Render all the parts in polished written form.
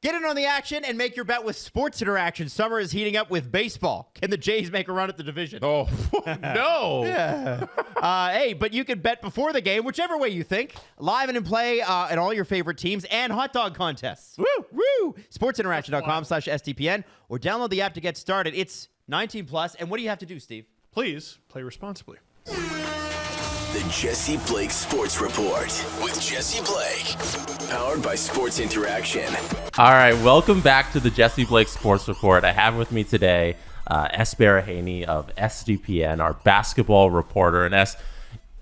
Get in on the action and make your bet with Sports Interaction. Summer is heating up with baseball. Can the Jays make a run at the division? Oh, no. Yeah. Hey, but you can bet before the game, whichever way you think. Live and in play at all your favorite teams and hot dog contests. Woo! Woo! SportsInteraction.com/SDPN or download the app to get started. It's 18 plus. And what do you have to do, Steve? Please play responsibly. The Jesse Blake Sports Report with Jesse Blake, powered by Sports Interaction. All right, welcome back to the Jesse Blake Sports Report. I have with me today Es Baraheni of SDPN, our basketball reporter. And Es,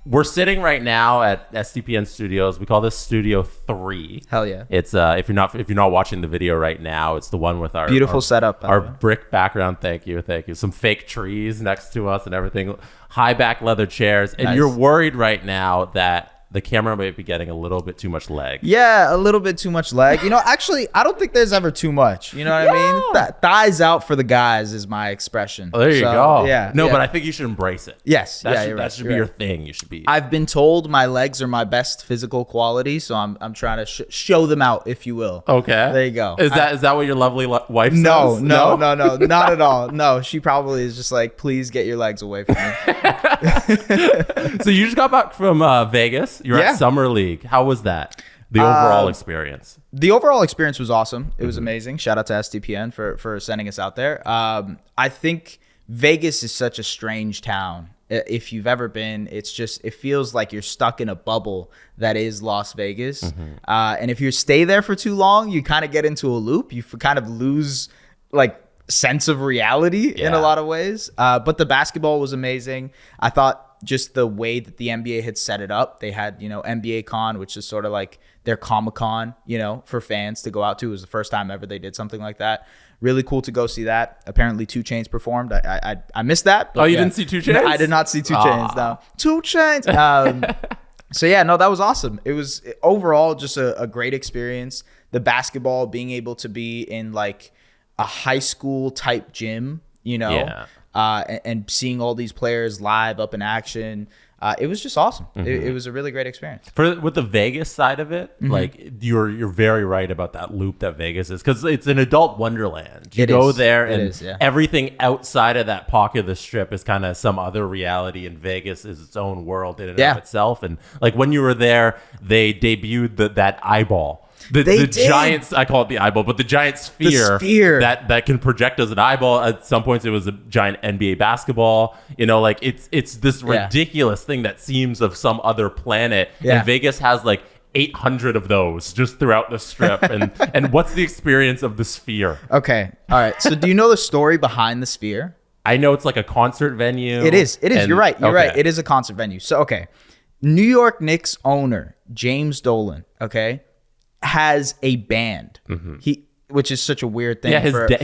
we're sitting right now at SDPN Studios. We call this Studio 3. Hell yeah! It's if you're not watching the video right now, it's the one with our beautiful setup, our brick background. Thank you. Some fake trees next to us and everything. High back leather chairs, and nice. You're worried right now that the camera might be getting a little bit too much leg. Yeah, a little bit too much leg. Actually, I don't think there's ever too much. You know what I mean? Thighs out for the guys is my expression. Oh, there you go. Yeah. No, but I think you should embrace it. Yes. That should be your thing. You should be. I've been told my legs are my best physical quality, so I'm trying to show them out, if you will. Okay. There you go. Is that what your lovely wife says? No, not at all. No, she probably is just like, please get your legs away from me. So you just got back from Vegas. You're at Summer League. How was that? The overall experience? The overall experience was awesome. It was amazing. Shout out to SDPN for sending us out there. I think Vegas is such a strange town. If you've ever been, it feels like you're stuck in a bubble that is Las Vegas. And if you stay there for too long, you kind of get into a loop. You kind of lose sense of reality in a lot of ways. But the basketball was amazing. I thought just the way that the NBA had set it up, they had, NBA Con, which is sort of like their Comic-Con, for fans to go out to. It was the first time ever they did something like that. Really cool to go see that. Apparently 2 Chainz performed. I missed that. But you didn't see 2 Chainz? No, I did not see 2 Chainz, no. 2 Chainz. So yeah, no, that was awesome. It was overall just a great experience. The basketball, being able to be in a high school type gym, and seeing all these players live up in action. It was just awesome. It was a really great experience. With the Vegas side of it, you're very right about that loop that Vegas is, because it's an adult wonderland. You go there and everything outside of that pocket of the strip is kind of some other reality, and Vegas is its own world in and of itself. And when you were there, they debuted that eyeball. The giant, I call it the eyeball, but the giant sphere, that can project as an eyeball. At some points, it was a giant NBA basketball. It's this ridiculous thing that seems of some other planet. Yeah. And Vegas has 800 of those just throughout the strip. And what's the experience of the sphere? Okay, all right. So do you know the story behind the sphere? I know it's like a concert venue. It is. You're right. Right. It is a concert venue. So okay, New York Knicks owner James Dolan. Okay. Has a band. Which is such a weird thing. Yeah,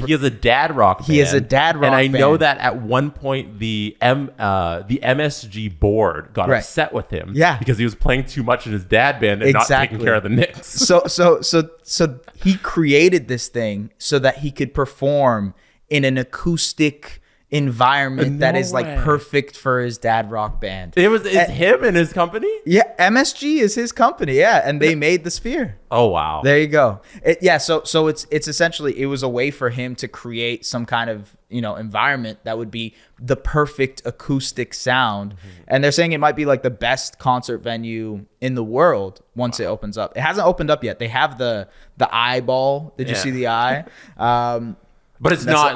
he has a dad rock band. He has a dad rock band. And I know that at one point the MSG board got upset with him. Yeah. Because he was playing too much in his dad band and not taking care of the Knicks. So he created this thing so that he could perform in an acoustic environment that is perfect for his dad rock band. It's him and his company? Yeah, MSG is his company. Yeah, and they made the sphere. Oh wow. There you go. So it's essentially, it was a way for him to create some kind of, environment that would be the perfect acoustic sound. And they're saying it might be the best concert venue in the world once it opens up. It hasn't opened up yet. They have the eyeball. Did you see the eye? But it's not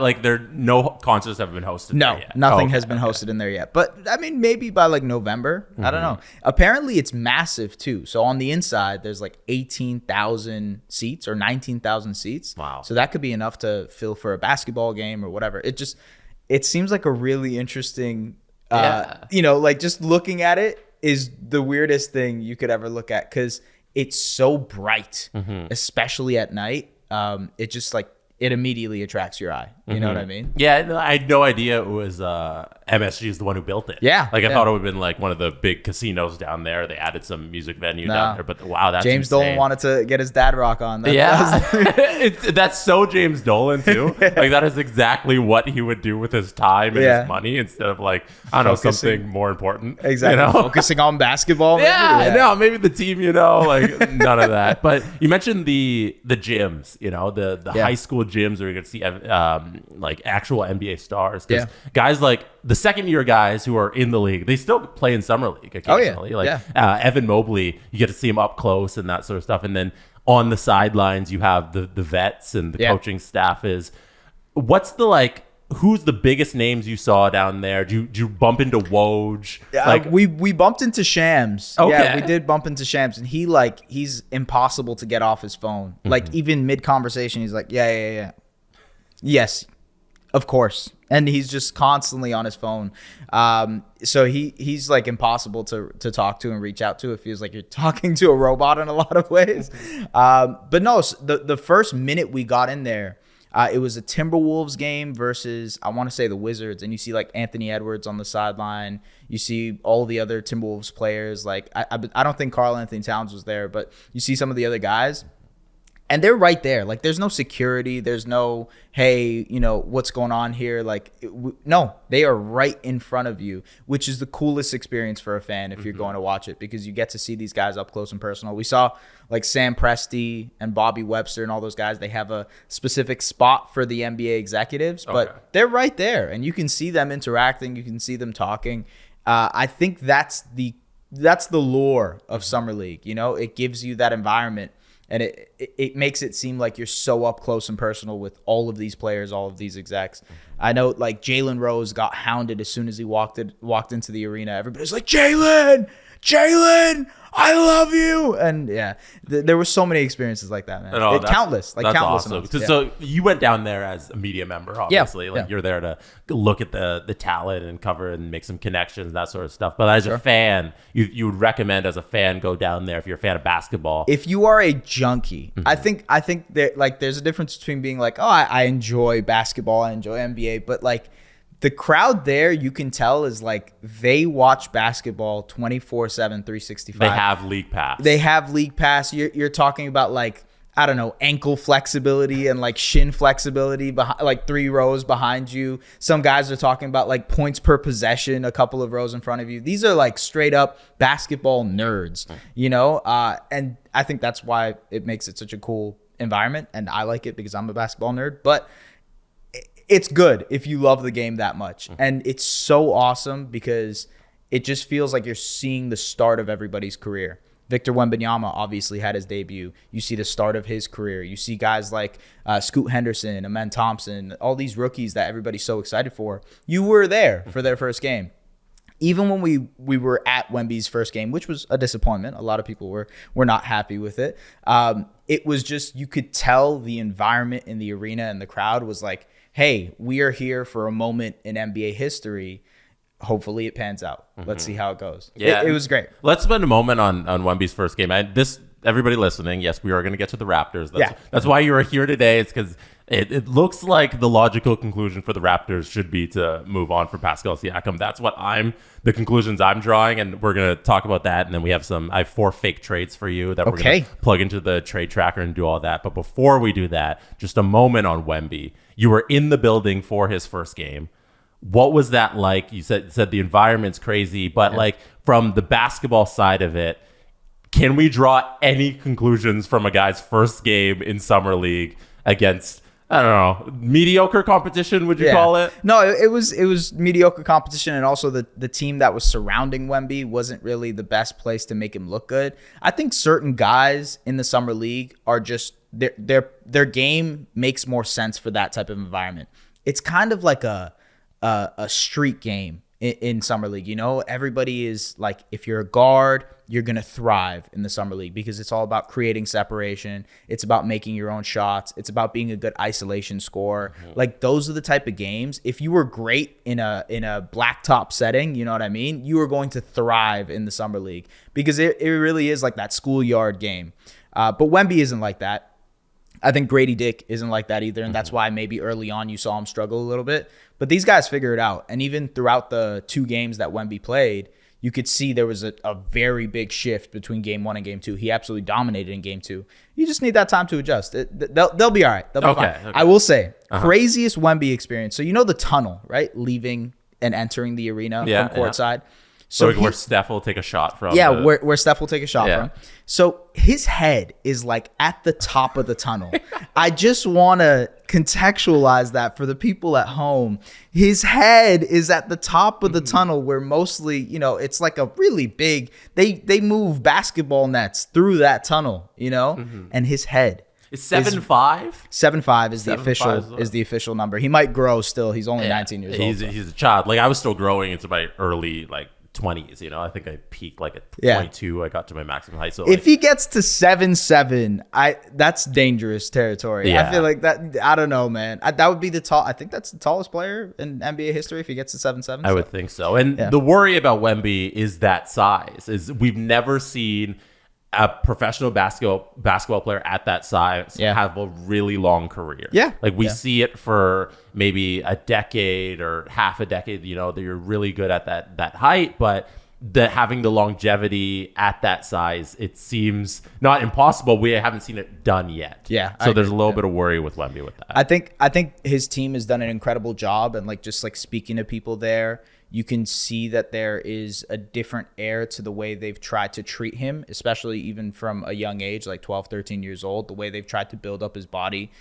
no concerts have been hosted there yet. Nothing has been hosted in there yet. But I mean, maybe by November. I don't know. Apparently it's massive too. So on the inside, there's 18,000 seats or 19,000 seats. Wow. So that could be enough to fill for a basketball game or whatever. It seems like a really interesting, just looking at it is the weirdest thing you could ever look at, because it's so bright, especially at night. It just it immediately attracts your eye. You know what I mean? Yeah, no, I had no idea it was MSG is the one who built it. Yeah, like I yeah. thought it would have been like one of the big casinos down there. They added some music venue down there, but wow, that's James insane. Dolan wanted to get his dad rock on. That's so James Dolan too. Like that is exactly what he would do with his time and his money instead of like I don't know, something more important. Exactly, you know? focusing on basketball. No, maybe the team. Like none of that. But you mentioned the gyms. The high school gyms where you could see like actual NBA stars. Because guys like the second year guys who are in the league, they still play in summer league occasionally. Evan Mobley, you get to see him up close and that sort of stuff. And then on the sidelines, you have the vets and the coaching staff. What's the who's the biggest names you saw down there? Did you bump into Woj? We bumped into Shams. Okay. Yeah, we did bump into Shams, and he's impossible to get off his phone. Like even mid conversation, he's like, yeah, yes, of course, and he's just constantly on his phone. So he's like impossible to talk to and reach out to. It feels like you're talking to a robot in a lot of ways. But no, the first minute we got in there. It was a Timberwolves game versus, I want to say, the Wizards. And you see, like, Anthony Edwards on the sideline. You see all the other Timberwolves players. Like, I don't think Karl Anthony Towns was there, but you see some of the other guys. And they're right there. Like, there's no security. There's no, hey, what's going on here? Like, no, they are right in front of you, which is the coolest experience for a fan if you're going to watch it, because you get to see these guys up close and personal. We saw, like, Sam Presti and Bobby Webster and all those guys. They have a specific spot for the NBA executives, but they're right there. And you can see them interacting. You can see them talking. I think that's the lure of Summer League. It gives you that environment. And it makes it seem like you're so up close and personal with all of these players, all of these execs. I know, like, Jalen Rose got hounded as soon as he walked into the arena. Everybody's like, Jalen, I love you. And yeah, there were so many experiences like that, man. Countless. That's countless. Awesome. So you went down there as a media member, obviously. You're there to look at the talent and cover and make some connections, that sort of stuff. But as a fan, you would recommend as a fan go down there if you're a fan of basketball. If you are a junkie, I think that, like, there's a difference between being like, oh, I enjoy basketball, I enjoy NBA, but like, the crowd there, you can tell, is like they watch basketball 24/7, 365. They have league pass. You're talking about, like, I don't know, ankle flexibility and like shin flexibility behind, like 3 rows behind you. Some guys are talking about like points per possession, a couple of rows in front of you. These are like straight up basketball nerds, and I think that's why it makes it such a cool environment. And I like it because I'm a basketball nerd, but it's good if you love the game that much. And it's so awesome because it just feels like you're seeing the start of everybody's career. Victor Wembanyama obviously had his debut. You see the start of his career. You see guys like Scoot Henderson, Amen Thompson, all these rookies that everybody's so excited for. You were there for their first game. Even when we were at Wemby's first game, which was a disappointment. A lot of people were not happy with it. It was just, you could tell the environment in the arena and the crowd was like, hey, we are here for a moment in NBA history. Hopefully it pans out. Let's see how it goes. Yeah, it was great. Let's spend a moment on Wemby's first game. Everybody listening, yes, we are going to get to the Raptors. That's why you are here today. It's because it looks like the logical conclusion for the Raptors should be to move on for Pascal Siakam. That's what the conclusions I'm drawing, and we're going to talk about that. And then I have 4 fake trades for you that we're going to plug into the trade tracker and do all that. But before we do that, just a moment on Wemby. You were in the building for his first game. What was that like? You said the environment's crazy, but like from the basketball side of it, can we draw any conclusions from a guy's first game in Summer League against, I don't know, mediocre competition, would you call it? No, it was mediocre competition, and also the team that was surrounding Wemby wasn't really the best place to make him look good. I think certain guys in the Summer League are just their game makes more sense for that type of environment. It's kind of like a street game in Summer League. Everybody is like, if you're a guard, you're going to thrive in the Summer League because it's all about creating separation. It's about making your own shots. It's about being a good isolation scorer. Like, those are the type of games. If you were great in a blacktop setting, you know what I mean? You are going to thrive in the Summer League because it really is like that schoolyard game. But Wemby isn't like that. I think Grady Dick isn't like that either, and that's why maybe early on you saw him struggle a little bit. But these guys figure it out, and even throughout the 2 games that Wemby played, you could see there was a very big shift between game 1 and game 2. He absolutely dominated in game 2. You just need that time to adjust. They'll be all right. They'll be fine. Okay. I will say, craziest Wemby experience. So you know the tunnel, right? Leaving and entering the arena from courtside. So where Steph will take a shot from. Yeah, where Steph will take a shot from. So his head is like at the top of the tunnel. I just want to contextualize that for the people at home. His head is at the top of the tunnel where mostly, you know, it's like a really big, they move basketball nets through that tunnel, you know, and his head. Is 7'5"? 7'5" is the official number. He might grow still. He's only 19 years old. He's a child. Like I was still growing into my early 20s, you know. I think I peaked like at 22. I got to my maximum height. So if he gets to 7'7", that's dangerous territory. Yeah. I feel like that. I don't know, man. That would be I think that's the tallest player in NBA history if he gets to 7'7". I would think so. And the worry about Wemby is that size. Is we've never seen a professional basketball player at that size have a really long career. Yeah. Like we see it for maybe a decade or half a decade, you know, that you're really good at that height, but having the longevity at that size, it seems not impossible. We haven't seen it done yet. Yeah. So there's a little bit of worry with Wemby with that. I think his team has done an incredible job, and just speaking to people there, you can see that there is a different air to the way they've tried to treat him, especially even from a young age, like 12, 13 years old, the way they've tried to build up his body,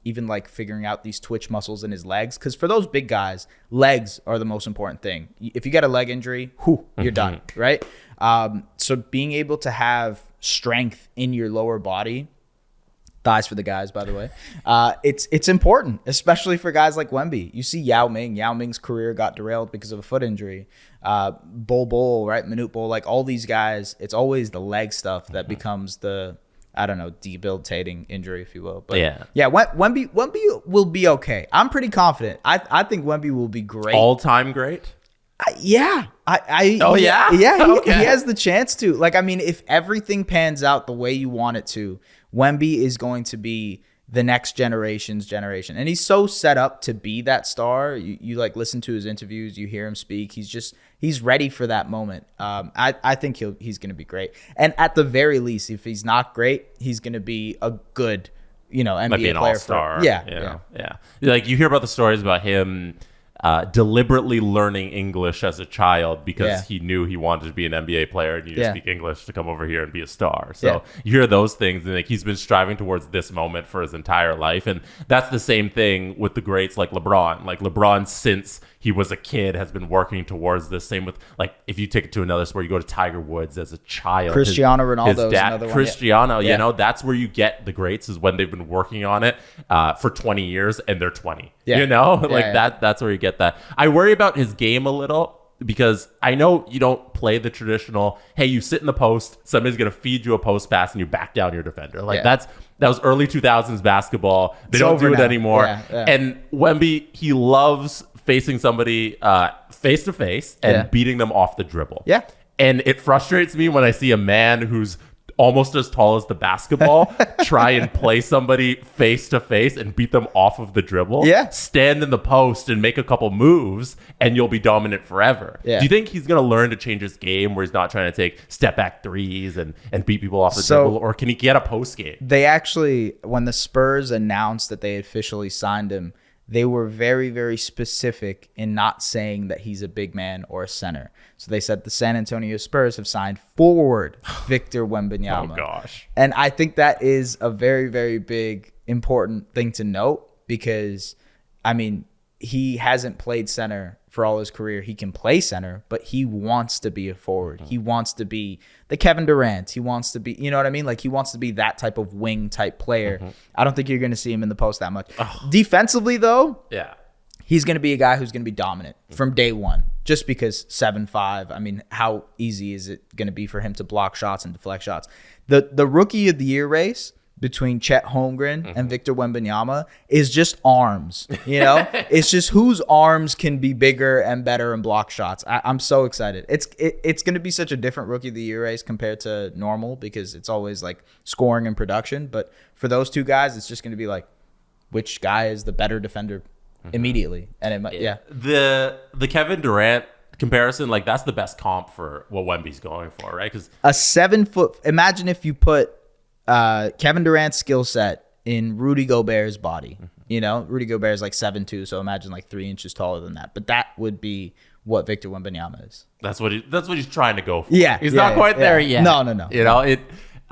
even figuring out these twitch muscles in his legs. Because for those big guys, legs are the most important thing. If you get a leg injury, you're done, right? So being able to have strength in your lower body, thighs for the guys, by the way. It's important, especially for guys like Wemby. You see Yao Ming. Yao Ming's career got derailed because of a foot injury. Bol, right? Manute Bol, all these guys, it's always the leg stuff that becomes the, I don't know, debilitating injury, if you will. But Wemby will be okay. I'm pretty confident. I think Wemby will be great. All-time great? He has the chance to. If everything pans out the way you want it to, Wemby is going to be the next generation's generation. And he's so set up to be that star. You listen to his interviews, you hear him speak. He's ready for that moment. I think he's going to be great. And at the very least, if he's not great, he's going to be a good, NBA might be an player. All-star. Yeah. You hear about the stories about him deliberately learning English as a child because he knew he wanted to be an NBA player and to speak English to come over here and be a star. So you hear those things, and he's been striving towards this moment for his entire life. And that's the same thing with the greats like LeBron. LeBron, since he was a kid, has been working towards this. Same with, if you take it to another sport, you go to Tiger Woods as a child. Cristiano Ronaldo is another one. Cristiano, that's where you get the greats, is when they've been working on it for 20 years and they're 20. That's where you get that. I worry about his game a little, because I know you don't play the traditional, hey, you sit in the post, somebody's going to feed you a post pass and you back down your defender. That was early 2000s basketball. They don't do it anymore. And Wemby, he loves facing somebody face to face and beating them off the dribble. Yeah. And it frustrates me when I see a man who's almost as tall as the basketball try and play somebody face to face and beat them off of the dribble. Yeah. Stand in the post and make a couple moves and you'll be dominant forever. Yeah. Do you think he's going to learn to change his game where he's not trying to take step back threes and beat people off the dribble? Or can he get a post game? They actually, when the Spurs announced that they officially signed him, they were very, very specific in not saying that he's a big man or a center. So they said the San Antonio Spurs have signed forward Victor Wembanyama. Oh, gosh. And I think that is a very, very big, important thing to note, because, he hasn't played center for all his career. He can play center, but he wants to be a forward. He wants to be the Kevin Durant. He wants to be, you know what I mean? He wants to be that type of wing type player. I don't think you're going to see him in the post that much. Defensively, though, he's going to be a guy who's going to be dominant from day one, just because 7'5". How easy is it going to be for him to block shots and deflect shots? The Rookie of the Year race, between Chet Holmgren and Victor Wembanyama is just arms. It's just whose arms can be bigger and better and block shots. I'm so excited. It's going to be such a different Rookie of the Year race compared to normal because it's always like scoring and production. But for those two guys, it's just going to be like which guy is the better defender immediately. And it might, the Kevin Durant comparison, like that's the best comp for what Wemby's going for, right? Because a 7 foot. Imagine if you put Kevin Durant's skill set in Rudy Gobert's body. Rudy Gobert is like 7'2", so imagine like 3 inches taller than that. But that would be what Victor Wembanyama is. That's what he's trying to go for. Yeah, he's not quite there yet. No.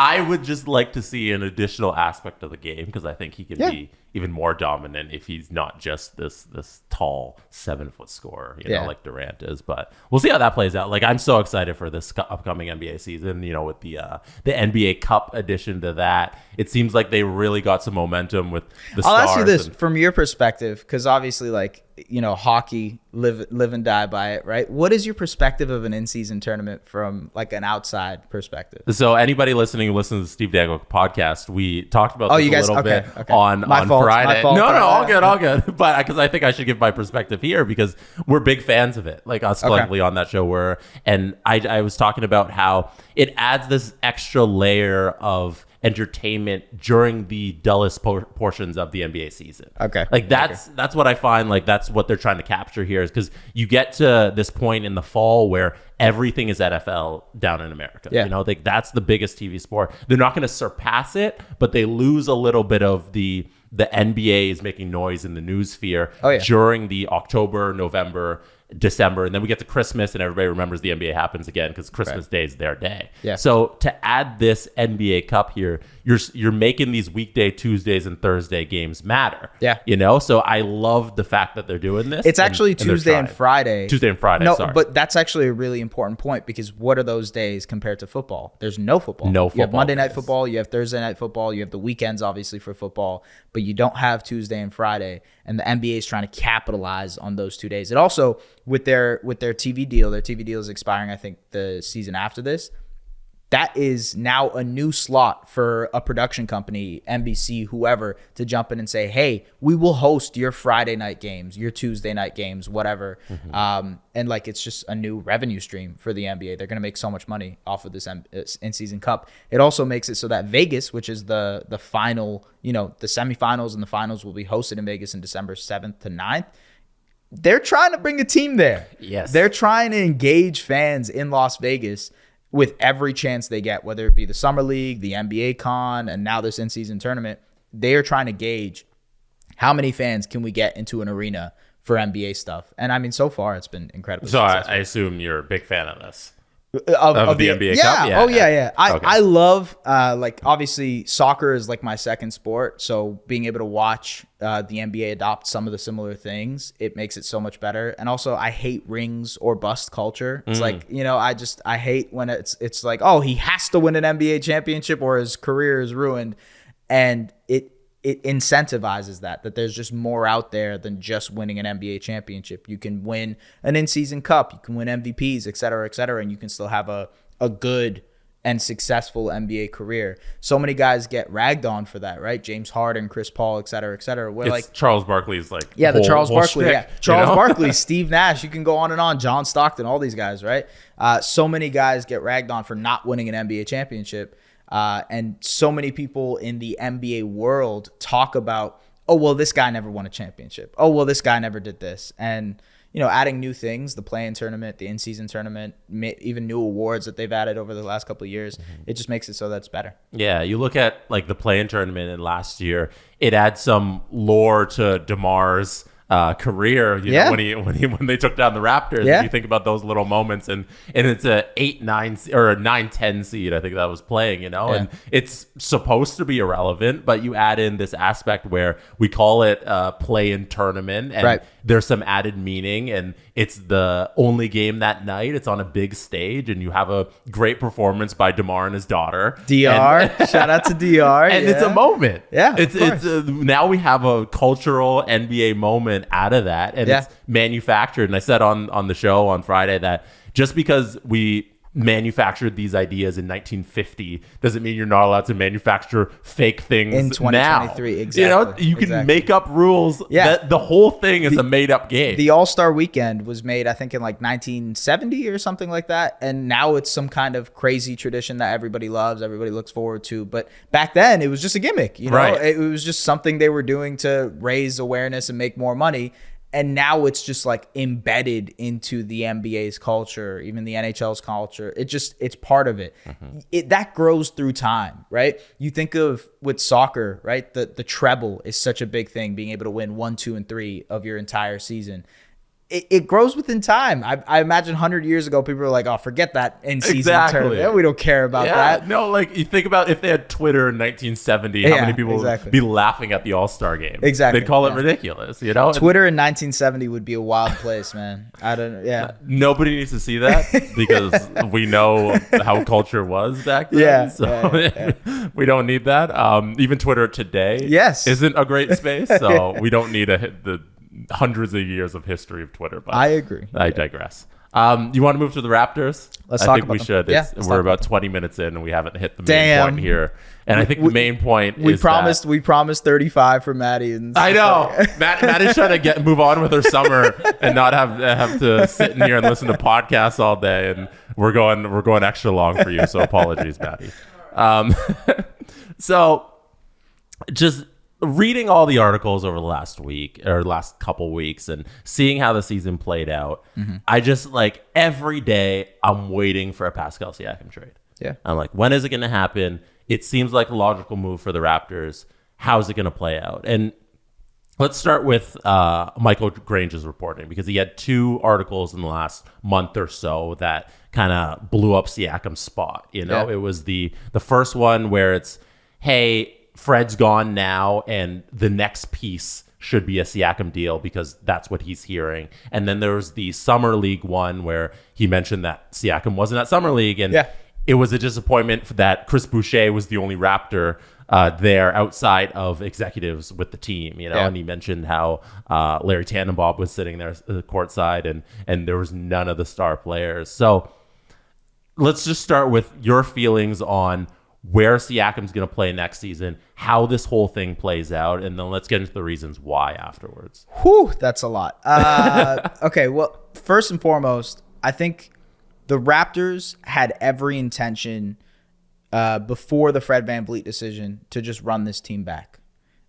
I would just like to see an additional aspect of the game because I think he can be even more dominant if he's not just this tall 7 foot scorer, like Durant is. But we'll see how that plays out. Like I'm so excited for this upcoming NBA season. With the NBA Cup addition to that, it seems like they really got some momentum with the stars. I'll ask you this from your perspective, because obviously, like hockey, live and die by it, right? What is your perspective of an in-season tournament from like an outside perspective? So anybody listening who listens to the Steve Dangle podcast, we talked about this a little bit on Friday. No, all good. But because I think I should give my perspective here because we're big fans of it. Like us collectively on that show were, and I was talking about how it adds this extra layer of entertainment during the dullest portions of the NBA season. Okay. Like that's what I find like that's what they're trying to capture here is because you get to this point in the fall where everything is NFL down in America. Yeah. Like that's the biggest TV sport. They're not going to surpass it, but they lose a little bit of the NBA is making noise in the news sphere during the October, November, December, and then we get to Christmas and everybody remembers the NBA happens again because Christmas Day is their day. Yeah. So to add this NBA Cup here, you're making these weekday Tuesdays and Thursday games matter. Yeah. So I love the fact that they're doing this. It's actually Tuesday and Friday. Tuesday and Friday. No, sorry. but that's actually a really important point because what are those days compared to football? There's no football. No football. You have Monday night football, you have Thursday night football, you have the weekends obviously for football, but you don't have Tuesday and Friday. And the NBA is trying to capitalize on those 2 days. It also with their TV deal, their TV deal is expiring, I think, the season after this. That is now a new slot for a production company, NBC, whoever, to jump in and say, hey, we will host your Friday night games, your Tuesday night games, whatever. And like it's just a new revenue stream for the NBA. They're going to make so much money off of this in-season cup. It also makes it so that Vegas, which is the final, the semifinals and the finals will be hosted in Vegas in December 7th to 9th. They're trying to bring a team there. Yes. They're trying to engage fans in Las Vegas with every chance they get, whether it be the Summer League, the NBA Con, and now this in-season tournament. They are trying to gauge how many fans can we get into an arena for NBA stuff. And I mean, so far, it's been incredibly successful. I assume you're a big fan of this. Of the NBA Cup? Yeah. Oh, yeah. I love, like, obviously, soccer is like my second sport. So being able to watch the NBA adopt some of the similar things, it makes it so much better. And also, I hate rings or bust culture. It's like, I hate when it's like, oh, he has to win an NBA championship or his career is ruined. And it incentivizes that there's just more out there than just winning an NBA championship. You can win an in-season cup, you can win MVPs, et cetera, and you can still have a good and successful NBA career. So many guys get ragged on for that, right? James Harden, Chris Paul, et cetera. Where it's like Charles Barkley's like the Charles Barkley, shtick, Charles Barkley, Steve Nash. You can go on and on. John Stockton, all these guys, right? So many guys get ragged on for not winning an NBA championship. And so many people in the NBA world talk about, oh, well, this guy never won a championship. Oh, well, this guy never did this. And, adding new things, the play-in tournament, the in-season tournament, even new awards that they've added over the last couple of years, it just makes it so that's better. Yeah, you look at like the play-in tournament in last year, it adds some lore to DeMar's career, when they took down the Raptors. Yeah. You think about those little moments, and it's a 8-9 or a 9-10 seed. I think that was playing, and it's supposed to be irrelevant, but you add in this aspect where we call it a play-in tournament, and there's some added meaning, and it's the only game that night. It's on a big stage, and you have a great performance by DeMar and his daughter. DR, shout out to DR, and it's a moment. Yeah, it's now we have a cultural NBA moment out of that, and it's manufactured. And I said on the show on Friday that just because we manufactured these ideas in 1950 doesn't mean you're not allowed to manufacture fake things in 2023. now. Exactly. You can make up rules. Yeah. The whole thing is a made up game. The All-Star Weekend was made, I think, in like 1970 or something like that. And now it's some kind of crazy tradition that everybody loves, everybody looks forward to. But back then, it was just a gimmick. Right. It was just something they were doing to raise awareness and make more money. And now it's just like embedded into the NBA's culture, even the NHL's culture. It's part of it. That grows through time, right? You think of with soccer, right? The treble is such a big thing, being able to win 1, 2, and 3 of your entire season. It grows within time. I imagine 100 years ago, people were like, "Oh, forget that in-season tournament. We don't care about that." No, like you think about if they had Twitter in 1970, how many people would be laughing at the All-Star game? Exactly. They'd call it ridiculous, you know? Twitter in 1970 would be a wild place, man. I don't. Yeah. Nobody needs to see that because we know how culture was back then. Yeah. So we don't need that. Even Twitter today, isn't a great space. So we don't need the hundreds of years of history of Twitter. But I agree. I digress. You want to move to the Raptors? Let's I talk think about we them. should. Yeah, We're about 20 minutes in and we haven't hit the main point here. And I think the main point we is promised 35 for Maddie. And I know. Matt is trying to move on with her summer and not have to sit in here and listen to podcasts all day. And we're going extra long for you. So apologies, Maddie. So just reading all the articles over the last week or last couple weeks and seeing how the season played out, I just like every day I'm waiting for a Pascal Siakam trade. Yeah. I'm like, when is it going to happen? It seems like a logical move for the Raptors. How's it going to play out? And let's start with Michael Grange's reporting, because he had 2 articles in the last month or so that kind of blew up Siakam's spot. You know, It was the first one where it's, hey, Fred's gone now, and the next piece should be a Siakam deal because that's what he's hearing. And then there was the Summer League one where he mentioned that Siakam wasn't at Summer League, and it was a disappointment that Chris Boucher was the only Raptor there outside of executives with the team, you know. And he mentioned how Larry Tannenbaum was sitting there courtside, and there was none of the star players. So let's just start with your feelings on where Siakam's going to play next season, how this whole thing plays out, and then let's get into the reasons why afterwards. Whew, that's a lot. Okay, well, first and foremost, I think the Raptors had every intention before the Fred VanVleet decision to just run this team back.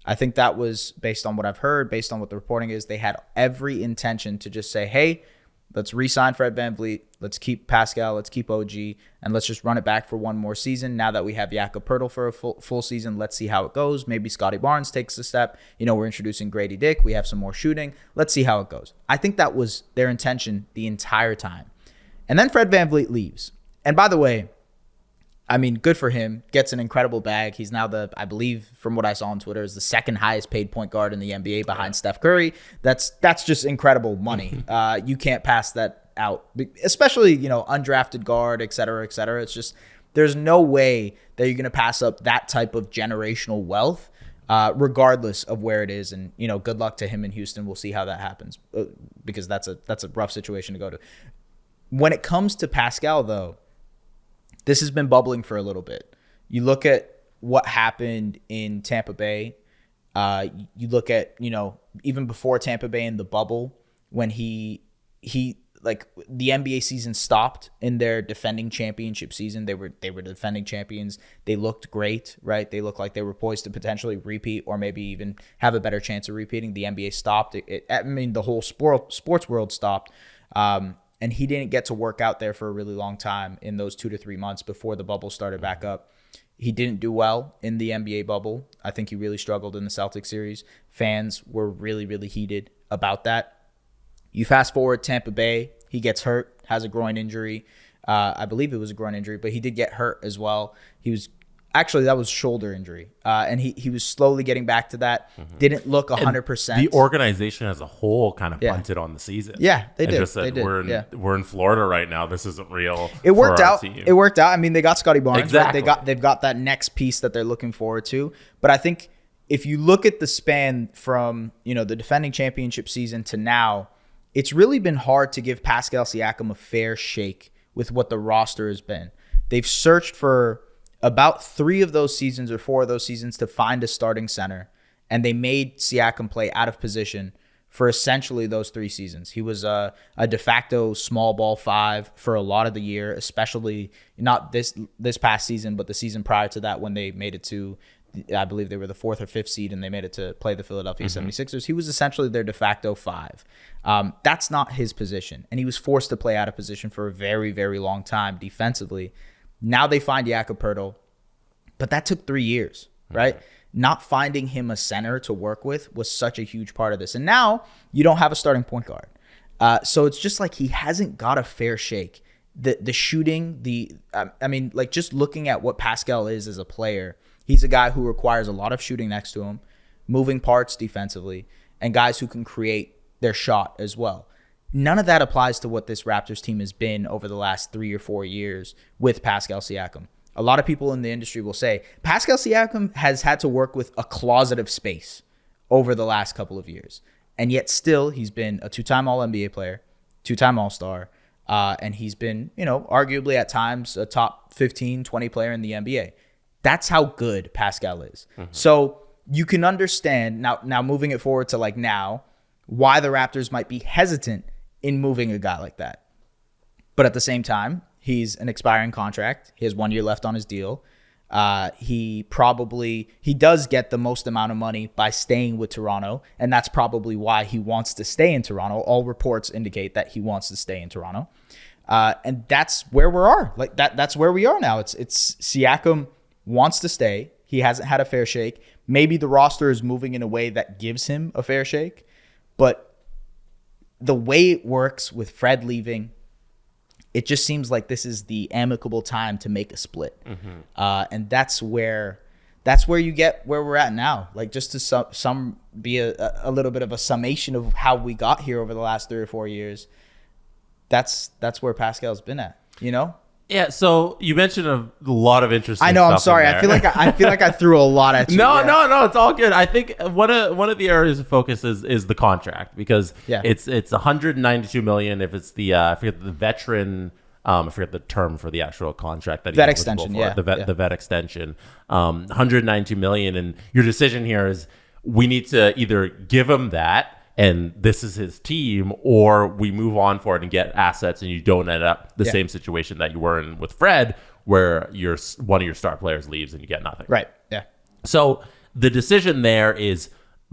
I think that was based on what I've heard, based on what the reporting is. They had every intention to just say, hey, let's re-sign Fred VanVleet. Let's keep Pascal. Let's keep OG. And let's just run it back for one more season. Now that we have Jakob Poeltl for a full season, let's see how it goes. Maybe Scottie Barnes takes a step. You know, we're introducing Grady Dick. We have some more shooting. Let's see how it goes. I think that was their intention the entire time. And then Fred VanVleet leaves. And by the way, I mean, good for him. Gets an incredible bag. He's now I believe from what I saw on Twitter, is the second highest paid point guard in the NBA behind Steph Curry. That's just incredible money. You can't pass that out, especially, you know, undrafted guard, et cetera, et cetera. It's just, there's no way that you're going to pass up that type of generational wealth, regardless of where it is. And, you know, good luck to him in Houston. We'll see how that happens, because that's a rough situation to go to. When it comes to Pascal, though, this has been bubbling for a little bit. You look at what happened in Tampa Bay. You look at, you know, even before Tampa Bay in the bubble, when he like the NBA season stopped in their defending championship season. They were defending champions. They looked great, right? They looked like they were poised to potentially repeat or maybe even have a better chance of repeating. The NBA stopped. I mean, the whole sports world stopped. And he didn't get to work out there for a really long time in those 2 to 3 months before the bubble started back up. He didn't do well in the NBA bubble. I think he really struggled in the Celtics series. Fans were really, really heated about that. You fast forward Tampa Bay, he gets hurt, has a groin injury. I believe it was a groin injury, but he did get hurt as well. That was shoulder injury. And he was slowly getting back to that. Didn't look 100%. The organization as a whole kind of punted on the season. Yeah, they did. Just said, we're in Florida right now. This isn't real. It worked for our out. team. It worked out. I mean, they got Scottie Barnes. Exactly. Right? They've got that next piece that they're looking forward to. But I think if you look at the span from, you know, the defending championship season to now, it's really been hard to give Pascal Siakam a fair shake with what the roster has been. They've searched for about 3 of those seasons or 4 of those seasons to find a starting center, and they made Siakam play out of position for essentially those 3 seasons. He was a de facto small ball 5 for a lot of the year, especially not this past season, but the season prior to that when they made it to, I believe they were the 4th or 5th seed and they made it to play the Philadelphia 76ers. He was essentially their de facto 5. That's not his position. And he was forced to play out of position for a very, very long time defensively. Now they find Jakob Poeltl, but that took 3 years, right? Not finding him a center to work with was such a huge part of this. And now you don't have a starting point guard. So it's just like he hasn't got a fair shake. The shooting, like just looking at what Pascal is as a player, he's a guy who requires a lot of shooting next to him, moving parts defensively, and guys who can create their shot as well. None of that applies to what this Raptors team has been over the last 3 or 4 years with Pascal Siakam. A lot of people in the industry will say Pascal Siakam has had to work with a closet of space over the last couple of years. And yet still, he's been a 2-time All-NBA player, 2-time All-Star, and he's been, arguably at times a top 15, 20 player in the NBA. That's how good Pascal is. So you can understand, now moving it forward to like now, why the Raptors might be hesitant in moving a guy like that. But at the same time, he's an expiring contract. He has 1 year left on his deal. He does get the most amount of money by staying with Toronto, and that's probably why he wants to stay in Toronto. All reports indicate that he wants to stay in Toronto. And that's where we are. Like that's where we are now. It's Siakam wants to stay. He hasn't had a fair shake. Maybe the roster is moving in a way that gives him a fair shake, but the way it works with Fred leaving, it just seems like this is the amicable time to make a split. And that's where you get where we're at now. Like just to be a little bit of a summation of how we got here over the last 3 or 4 years. That's where Pascal's been at, Yeah, so you mentioned a lot of interesting I know, stuff I'm sorry. in there. I feel like I threw a lot at you. No, it's all good. I think one of the areas of focus is the contract, because it's $192 million if it's the I forget the veteran, I forget the term for the actual contract that vet extension, the vet extension, $192 million, and your decision here is we need to either give him that and this is his team, or we move on for it and get assets, and you don't end up the same situation that you were in with Fred, where one of your star players leaves and you get nothing. Right. Yeah. So the decision there is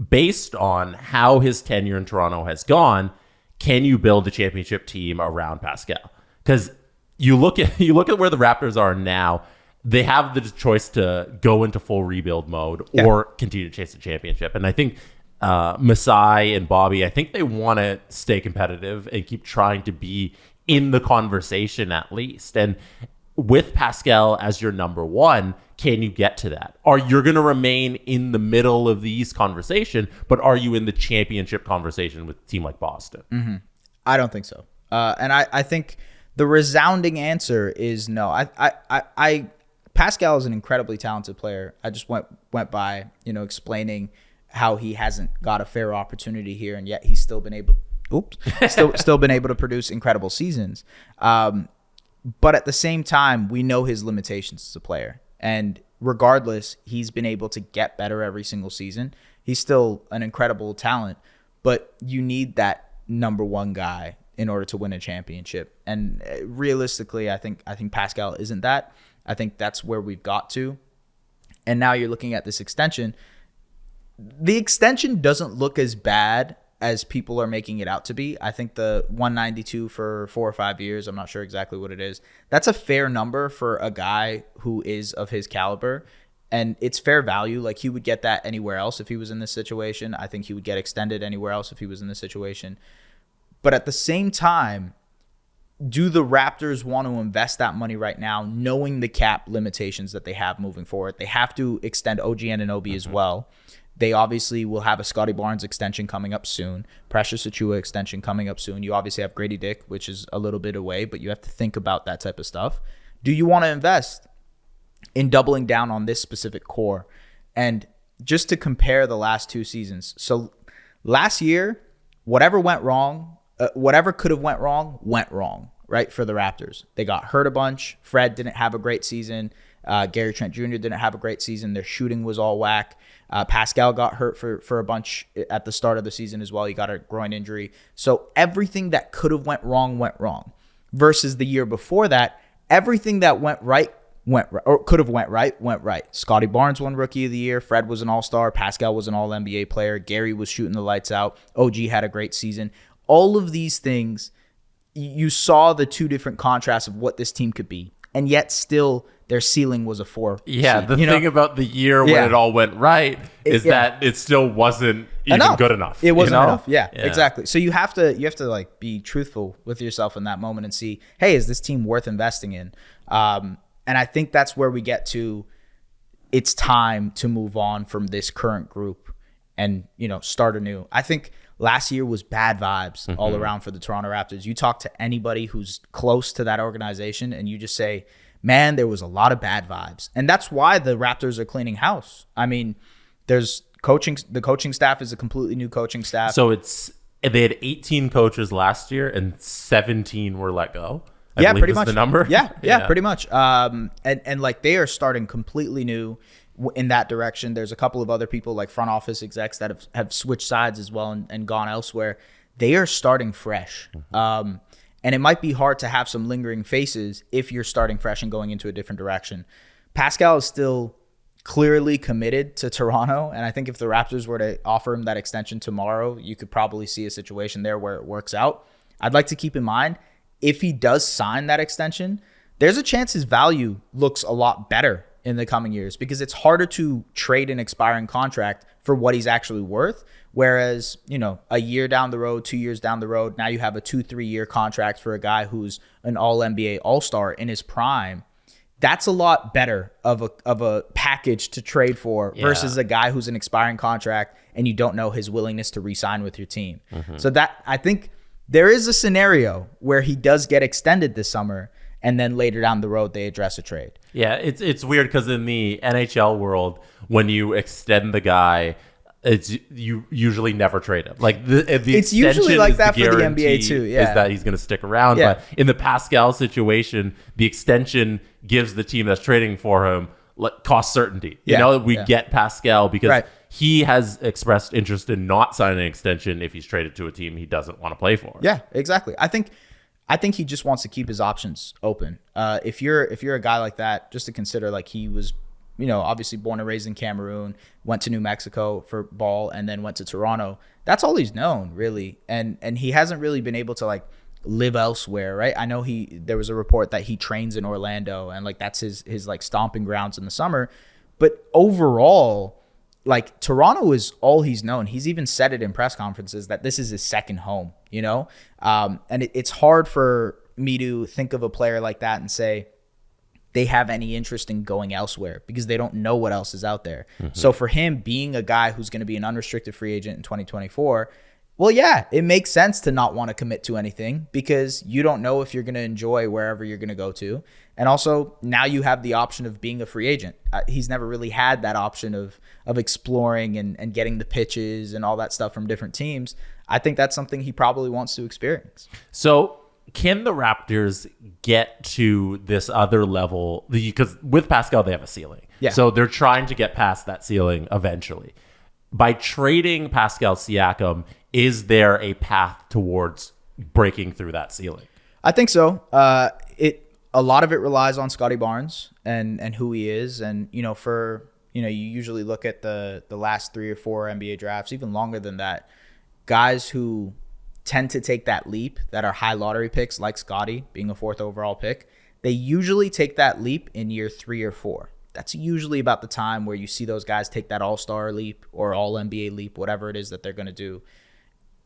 based on how his tenure in Toronto has gone. Can you build a championship team around Pascal? Because you look at where the Raptors are now. They have the choice to go into full rebuild mode or continue to chase the championship. And I think Masai and Bobby, I think they want to stay competitive and keep trying to be in the conversation at least. And with Pascal as your number one, can you get to that? Are you going to remain in the middle of the East conversation, but are you in the championship conversation with a team like Boston? I don't think so. And I think the resounding answer is no. Pascal is an incredibly talented player. I just went by, explaining how he hasn't got a fair opportunity here, and yet he's still been able still been able to produce incredible seasons. But at the same time, we know his limitations as a player. And regardless, he's been able to get better every single season. He's still an incredible talent, but you need that number one guy in order to win a championship. And realistically, I think Pascal isn't that. I think that's where we've got to. And now you're looking at this extension. The extension doesn't look as bad as people are making it out to be. I think the 192 for 4 or 5 years, I'm not sure exactly what it is. That's a fair number for a guy who is of his caliber, and it's fair value. Like, he would get that anywhere else if he was in this situation. I think he would get extended anywhere else if he was in this situation. But at the same time, do the Raptors want to invest that money right now, knowing the cap limitations that they have moving forward? They have to extend OG Anunoby as well. They obviously will have a Scottie Barnes extension coming up soon, Precious Achiuwa extension coming up soon. You obviously have Grady Dick, which is a little bit away, but you have to think about that type of stuff. Do you want to invest in doubling down on this specific core? And just to compare the last 2 seasons. So last year, whatever went wrong, whatever could have went wrong, right, for the Raptors. They got hurt a bunch. Fred didn't have a great season. Gary Trent Jr. didn't have a great season. Their shooting was all whack. Pascal got hurt for a bunch at the start of the season as well. He got a groin injury. So everything that could have went wrong. Versus the year before that, everything that went right, or could have went right. Scottie Barnes won Rookie of the Year. Fred was an All-Star. Pascal was an All-NBA player. Gary was shooting the lights out. OG had a great season. All of these things, you saw the two different contrasts of what this team could be. And yet still their ceiling was a 4. Yeah, seed, the thing about the year when it all went right is that it still wasn't even good enough. It wasn't enough. Yeah, exactly. So you have to like be truthful with yourself in that moment and see, hey, is this team worth investing in? And I think that's where we get to, it's time to move on from this current group and, start anew. I think last year was bad vibes all around for the Toronto Raptors. You talk to anybody who's close to that organization and you just say, man, there was a lot of bad vibes. And that's why the Raptors are cleaning house. I mean, there's coaching. The coaching staff is a completely new coaching staff. So they had 18 coaches last year and 17 were let go. I believe pretty much the number. Yeah, pretty much. And like they are starting completely new in that direction. There's a couple of other people like front office execs that have switched sides as well and gone elsewhere. They are starting fresh. And it might be hard to have some lingering faces if you're starting fresh and going into a different direction. Pascal is still clearly committed to Toronto. And I think if the Raptors were to offer him that extension tomorrow, you could probably see a situation there where it works out. I'd like to keep in mind, if he does sign that extension, there's a chance his value looks a lot better in the coming years because it's harder to trade an expiring contract for what he's actually worth. Whereas, a year down the road, 2 years down the road, now you have a 2-3 year contract for a guy who's an All-NBA All-Star in his prime. That's a lot better of a package to trade for versus a guy who's an expiring contract and you don't know his willingness to re-sign with your team. So that, I think, there is a scenario where he does get extended this summer and then later down the road they address a trade. Yeah, it's weird because in the NHL world, when you extend the guy, you usually never trade him. Like it's usually like that for the NBA too. Yeah, is that he's going to stick around. Yeah. But in the Pascal situation, the extension gives the team that's trading for him cost certainty. We get Pascal because he has expressed interest in not signing an extension if he's traded to a team he doesn't want to play for. Yeah, exactly. I think he just wants to keep his options open. If you're a guy like that, just to consider, like he was, obviously born and raised in Cameroon, went to New Mexico for ball, and then went to Toronto. That's all he's known, really, and he hasn't really been able to like live elsewhere, right? I know there was a report that he trains in Orlando, and like that's his like stomping grounds in the summer. But overall, like Toronto is all he's known. He's even said it in press conferences that this is his second home, and it's hard for me to think of a player like that and say they have any interest in going elsewhere because they don't know what else is out there. So for him being a guy who's going to be an unrestricted free agent in 2024, well, yeah, it makes sense to not want to commit to anything because you don't know if you're going to enjoy wherever you're going to go to. And also now you have the option of being a free agent. He's never really had that option of exploring and getting the pitches and all that stuff from different teams. I think that's something he probably wants to experience. So can the Raptors get to this other level? Because with Pascal, they have a ceiling. Yeah. So they're trying to get past that ceiling eventually. By trading Pascal Siakam, is there a path towards breaking through that ceiling? I think so. A lot of it relies on Scottie Barnes and who he is. And, you usually look at the last 3 or 4 NBA drafts, even longer than that. Guys who tend to take that leap that are high lottery picks, like Scottie being a 4th overall pick, they usually take that leap in year 3 or 4. That's usually about the time where you see those guys take that all-star leap or all-NBA leap, whatever it is that they're going to do.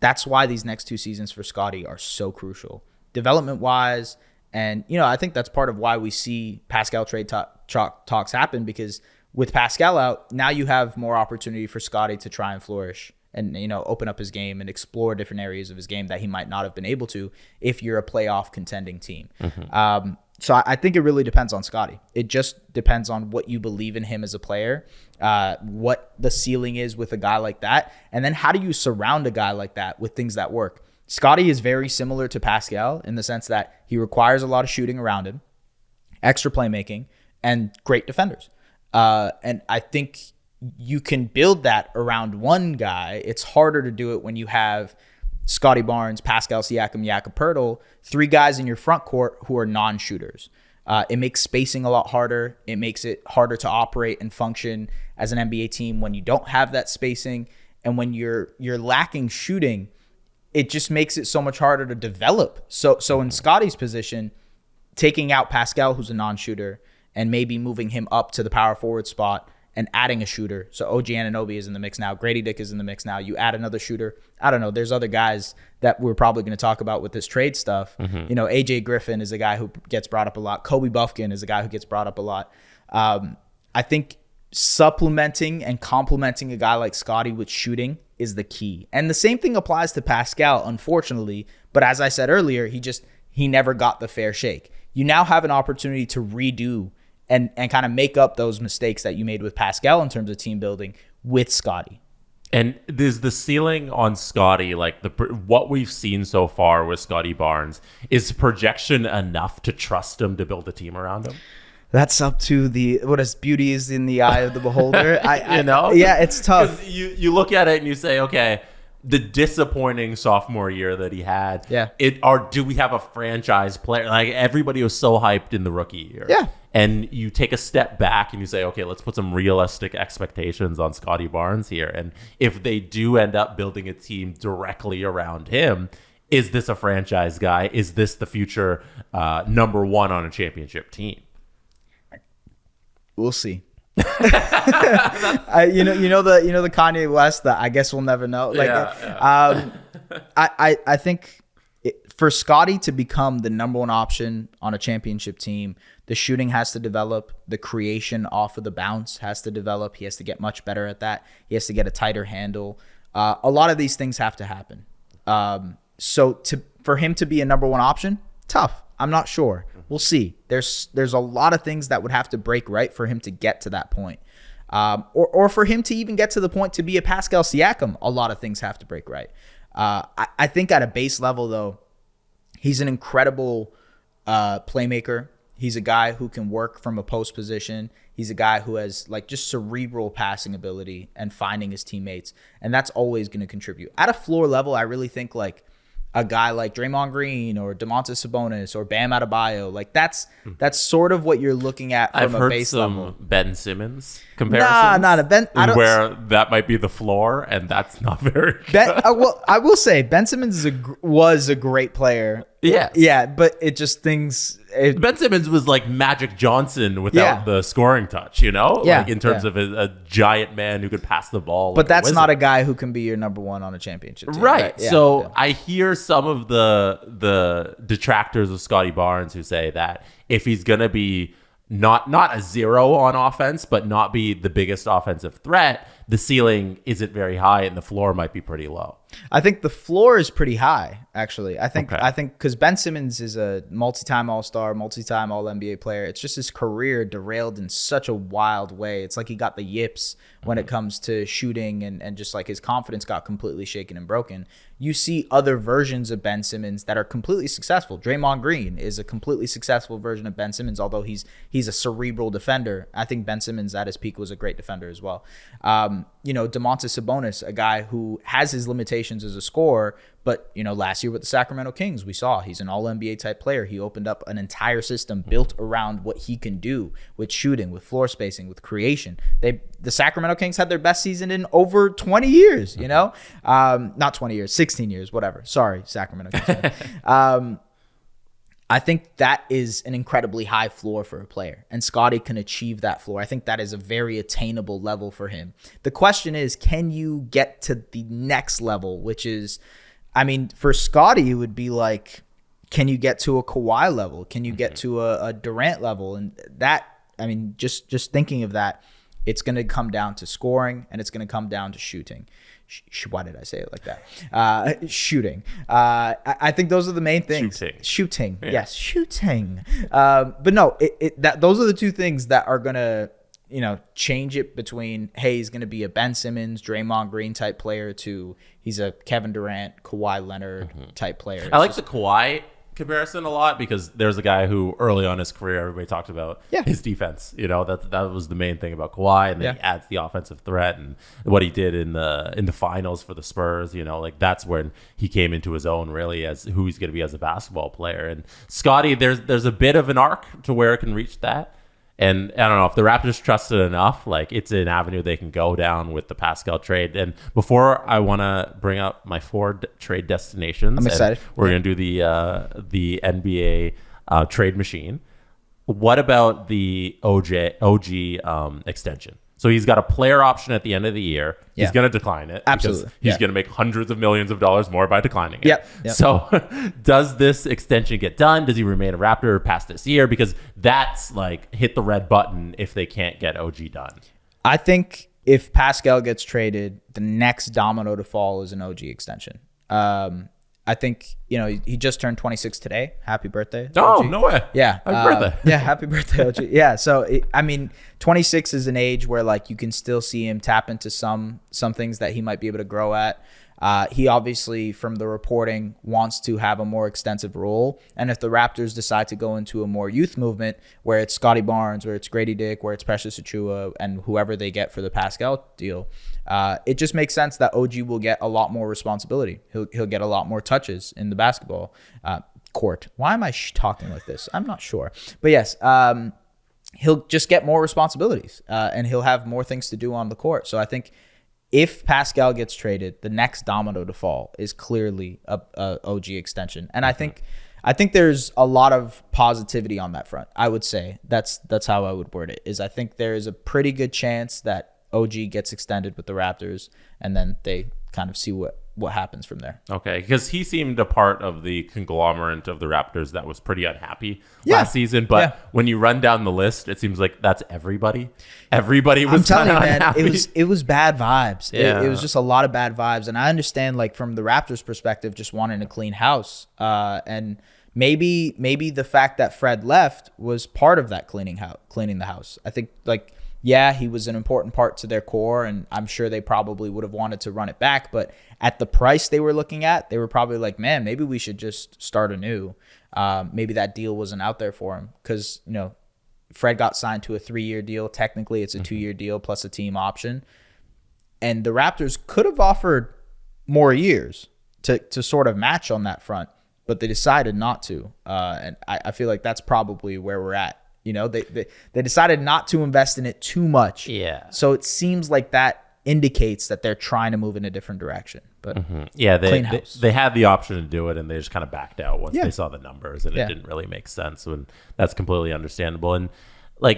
That's why these next 2 seasons for Scottie are so crucial, development-wise. And, I think that's part of why we see Pascal trade talks happen, because with Pascal out, now you have more opportunity for Scottie to try and flourish and, open up his game and explore different areas of his game that he might not have been able to if you're a playoff contending team. So I think it really depends on Scottie. It just depends on what you believe in him as a player, what the ceiling is with a guy like that, and then how do you surround a guy like that with things that work. Scottie is very similar to Pascal in the sense that he requires a lot of shooting around him, extra playmaking, and great defenders. And I think you can build that around one guy. It's harder to do it when you have Scottie Barnes, Pascal Siakam, Jakob Poeltl, 3 guys in your front court who are non-shooters. It makes spacing a lot harder. It makes it harder to operate and function as an NBA team when you don't have that spacing. And when you're lacking shooting, it just makes it so much harder to develop. So in Scottie's position, taking out Pascal, who's a non-shooter, and maybe moving him up to the power forward spot and adding a shooter. So OG Anunoby is in the mix now. Grady Dick is in the mix now. You add another shooter. I don't know. There's other guys that we're probably going to talk about with this trade stuff. You know, AJ Griffin is a guy who gets brought up a lot. Kobe Buffkin is a guy who gets brought up a lot. I think supplementing and complementing a guy like Scottie with shooting is the key. And the same thing applies to Pascal, unfortunately. But as I said earlier, he never got the fair shake. You now have an opportunity to redo and kind of make up those mistakes that you made with Pascal in terms of team building with Scottie. And there's the ceiling on Scottie, like what we've seen so far with Scottie Barnes. Is projection enough to trust him to build a team around him? That's up to what is beauty is in the eye of the beholder. Yeah, it's tough. You look at it and you say, okay, the disappointing sophomore year that he had. Yeah. Do we have a franchise player? Like, everybody was so hyped in the rookie year. Yeah. And you take a step back and you say, okay, let's put some realistic expectations on Scottie Barnes here. And if they do end up building a team directly around him, is this a franchise guy? Is this the future number 1 on a championship team? We'll see. You know the Kanye West that I guess we'll never know. I think for Scottie to become the number 1 option on a championship team, the shooting has to develop. The creation off of the bounce has to develop. He has to get much better at that. He has to get a tighter handle. A lot of these things have to happen. For him to be a number 1 option, tough. I'm not sure. We'll see. There's a lot of things that would have to break right for him to get to that point. Or for him to even get to the point to be a Pascal Siakam, a lot of things have to break right. I think at a base level, though, he's an incredible playmaker. He's a guy who can work from a post position. He's a guy who has just cerebral passing ability and finding his teammates. And that's always going to contribute. At a floor level, I really think a guy like Draymond Green or Domantas Sabonis or Bam Adebayo, that's sort of what you're looking at from a base level. I've heard some Ben Simmons comparisons. Not a Ben. Where that might be the floor, and that's not very good. I will say Ben Simmons was a great player. Yes. Yeah, but it just Ben Simmons was like Magic Johnson without the scoring touch, in terms of a giant man who could pass the ball. But that's not a guy who can be your number 1 on a championship team. Right. So I hear some of the detractors of Scottie Barnes who say that if he's going to be not a 0 on offense, but not be the biggest offensive threat, the ceiling isn't very high and the floor might be pretty low. I think the floor is pretty high, actually. I think because Ben Simmons is a multi-time All-Star, multi-time All-NBA player. It's just his career derailed in such a wild way. It's like he got the yips when it comes to shooting and just his confidence got completely shaken and broken. You see other versions of Ben Simmons that are completely successful. Draymond Green is a completely successful version of Ben Simmons, although he's a cerebral defender. I think Ben Simmons at his peak was a great defender as well. Domantas Sabonis, a guy who has his limitations as a scorer, but last year with the Sacramento Kings, we saw he's an all-NBA type player. He opened up an entire system built around what he can do with shooting, with floor spacing, with creation. The Sacramento Kings had their best season in over 20 years, not 20 years, 16 years, whatever. Sorry, Sacramento Kings. I think that is an incredibly high floor for a player, and Scottie can achieve that floor. I think that is a very attainable level for him. The question is, can you get to the next level, which is, for Scottie, it would be can you get to a Kawhi level? Can you get to a Durant level? And that, just thinking of that, it's going to come down to scoring and it's going to come down to shooting. Why did I say it like that? Shooting. I think those are the main things. Shooting. Yeah. Yes, shooting. But no, those are the two things that are gonna change it between, hey, he's going to be a Ben Simmons, Draymond Green type player to he's a Kevin Durant, Kawhi Leonard type player. I like the Kawhi comparison a lot because there's a guy who early on in his career everybody talked about his defense. That was the main thing about Kawhi, and then he adds the offensive threat and what he did in the finals for the Spurs. That's when he came into his own really as who he's going to be as a basketball player. And Scottie, there's a bit of an arc to where it can reach that. And I don't know if the Raptors trust it enough. It's an avenue they can go down with the Pascal trade. And before I want to bring up my 4 trade destinations, I'm excited. We're going to do the NBA trade machine. What about the OG extension? So he's got a player option at the end of the year. Yeah. He's going to decline it. Absolutely. Because he's going to make hundreds of millions of dollars more by declining it. Yep. So does this extension get done? Does he remain a Raptor past this year? Because that's hit the red button if they can't get OG done. I think if Pascal gets traded, the next domino to fall is an OG extension. I think, he just turned 26 today. Happy birthday. Oh, OG. no way. Yeah. Happy birthday. Yeah. Happy birthday, OG. Yeah. So, 26 is an age where you can still see him tap into some things that he might be able to grow at. He obviously, from the reporting, wants to have a more extensive role. And if the Raptors decide to go into a more youth movement where it's Scottie Barnes, where it's Grady Dick, where it's Precious Achiuwa, and whoever they get for the Pascal deal, it just makes sense that OG will get a lot more responsibility. He'll get a lot more touches in the basketball court. Why am I talking like this? I'm not sure. But yes, he'll just get more responsibilities and he'll have more things to do on the court. So I think if Pascal gets traded, the next domino to fall is clearly a OG extension. And I think there's a lot of positivity on that front. I would say that's how I would word it. Is I think there is a pretty good chance that OG gets extended with the Raptors, and then they kind of see what happens from there. Okay, because he seemed a part of the conglomerate of the Raptors that was pretty unhappy last season. But when you run down the list, it seems like that's everybody. Everybody was. I'm telling you, man, unhappy. it was bad vibes. Yeah. It was just a lot of bad vibes, and I understand from the Raptors' perspective, just wanting to clean house, and maybe the fact that Fred left was part of that cleaning the house. I think he was an important part to their core, and I'm sure they probably would have wanted to run it back. But at the price they were looking at, they were probably like, man, maybe we should just start anew. Maybe that deal wasn't out there for him because, Fred got signed to a 3-year deal. Technically, it's a 2-year deal plus a team option. And the Raptors could have offered more years to sort of match on that front, but they decided not to. And I feel like that's probably where we're at. They decided not to invest in it too much. Yeah. So it seems like that indicates that they're trying to move in a different direction. But they had the option to do it, and they just kind of backed out once they saw the numbers, and it didn't really make sense. And that's completely understandable. And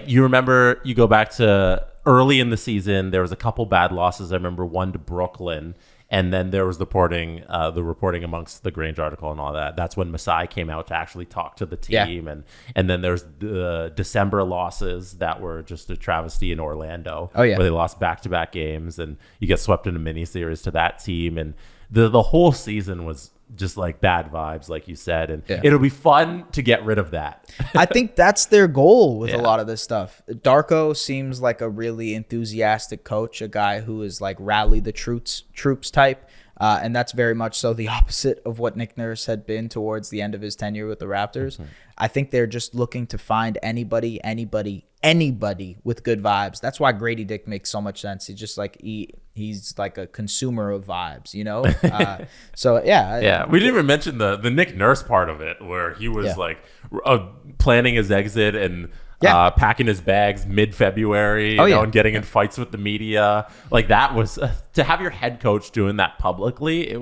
you remember, you go back to early in the season, there was a couple bad losses. I remember one to Brooklyn. And then there was the reporting amongst the Grange article and all that. That's when Masai came out to actually talk to the team. Yeah. And then there's the December losses that were just a travesty in Orlando. Oh, yeah. Where they lost back-to-back games, and you get swept in a mini-series to that team. And the whole season was just bad vibes, like you said. And it'll be fun to get rid of that. I think that's their goal with a lot of this stuff. Darko seems like a really enthusiastic coach, a guy who is rally the troops type. And that's very much so the opposite of what Nick Nurse had been towards the end of his tenure with the Raptors. Mm-hmm. I think they're just looking to find anybody with good vibes. That's why Grady Dick makes so much sense. He's just he's like a consumer of vibes, So yeah. We didn't even mention the Nick Nurse part of it, where he was planning his exit and packing his bags mid-February, and getting in fights with the media. That was to have your head coach doing that publicly.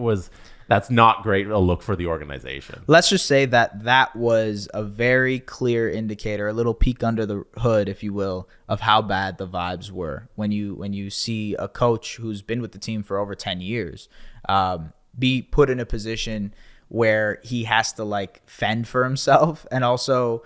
That's not great a look for the organization. Let's just say that was a very clear indicator, a little peek under the hood, if you will, of how bad the vibes were when you see a coach who's been with the team for over 10 years be put in a position where he has to fend for himself, and also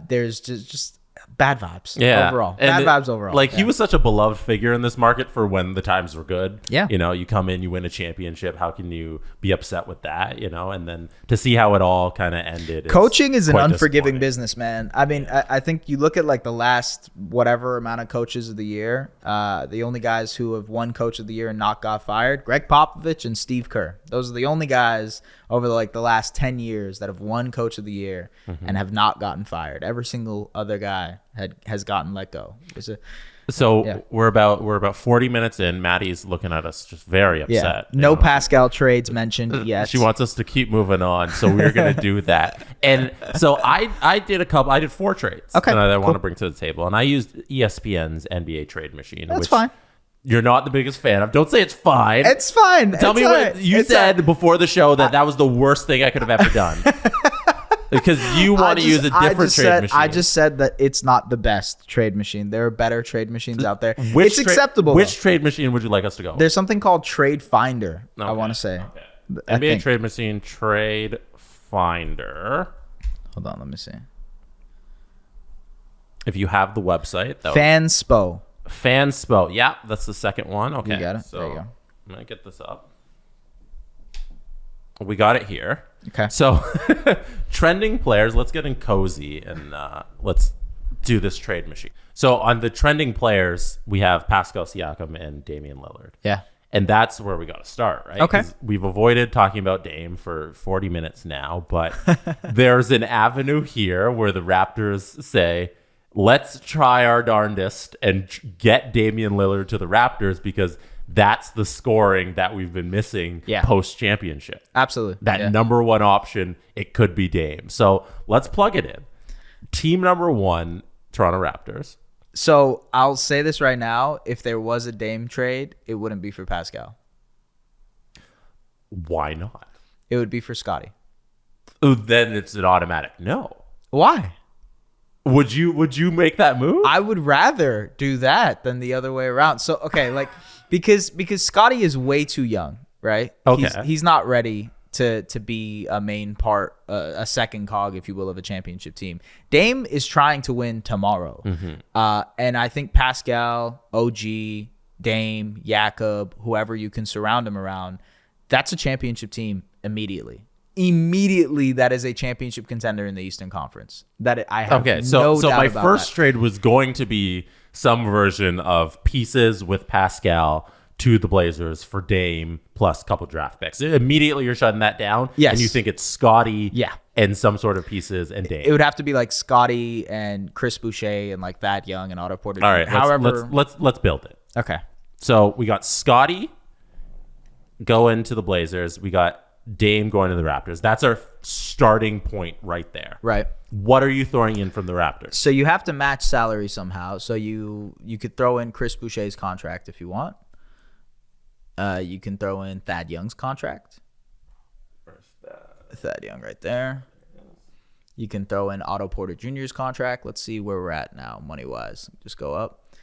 there's just bad vibes. Yeah. Overall. And Bad vibes overall. Like, he was such a beloved figure in this market for when the times were good. Yeah. You know, you come in, you win a championship. How can you be upset with that? You know, and then to see how it all kind of ended. Coaching is an quite unforgiving disappointing. business, man. I mean, I think you look at like the last whatever amount of coaches of the year. The only guys who have won Coach of the Year and not got fired, Greg Popovich and Steve Kerr. Those are the only guys over the last 10 years that have won Coach of the Year and have not gotten fired. Every single other guy has gotten let go. So we're about 40 minutes in. Maddie's looking at us just very upset. Yeah. No Pascal trades mentioned yet. She wants us to keep moving on, so we're gonna do that. And so I did 4 trades. Okay, And I want cool. to bring to the table, and I used ESPN's NBA trade machine. That's which fine. You're not the biggest fan of. Don't say it's fine. It's fine. Tell me what you said before the show that was the worst thing I could have ever done. Because you want to use a different trade machine. I just said that it's not the best trade machine. There are better trade machines out there. It's acceptable. Which though. trade machine would you like us to go? There's something called Trade Finder. I Okay, want to say. okay. I NBA think. trade machine trade finder. Hold on, let me see. If you have the website, Fanspo. Fanspo. Yeah, that's the second one. Okay. You got it? So There you go. I'm going to get this up. We got it here. Okay. So trending players, let's get in cozy and let's do this trade machine. So on the trending players, we have Pascal Siakam and Damian Lillard. Yeah. And that's where we got to start, right? Okay. 'Cause we've avoided talking about Dame for 40 minutes now, but there's an avenue here where the Raptors say, let's try our darndest and get Damian Lillard to the Raptors because that's the scoring that we've been missing post-championship. Absolutely. That number one option, it could be Dame. So let's plug it in. Team number 1, Toronto Raptors. So I'll say this right now. If there was a Dame trade, it wouldn't be for Pascal. Why not? It would be for Scottie. Oh, then it's an automatic no. Why? Would you make that move? I would rather do that than the other way around. So okay, like because Scottie is way too young, right? Okay. He's not ready to be a main part, a second cog, if you will, of a championship team. Dame is trying to win tomorrow, and I think Pascal, OG, Dame, Jakob, whoever you can surround him around, that's a championship team immediately. Immediately, that is a championship contender in the Eastern Conference. That I have so no doubt my about first that. trade was going to be some version of pieces with Pascal to the Blazers for Dame plus a couple draft picks. Immediately, you're shutting that down. Yes. And you think it's Scottie Yeah. and some sort of pieces and Dame. It would have to be like Scottie and Chris Boucher and like Thad Young and Otto Porter. All right. However, Let's build it. okay. So we got Scottie going to the Blazers. We got Dame going to the Raptors. That's our starting point right there. Right. What are you throwing in from the Raptors? So you have to match salary somehow. So you could throw in Chris Boucher's contract if you want. You can throw in Thad Young's contract. Thad Young right there. You can throw in Otto Porter Jr.'s contract. Let's see where we're at now, money-wise. Just go up.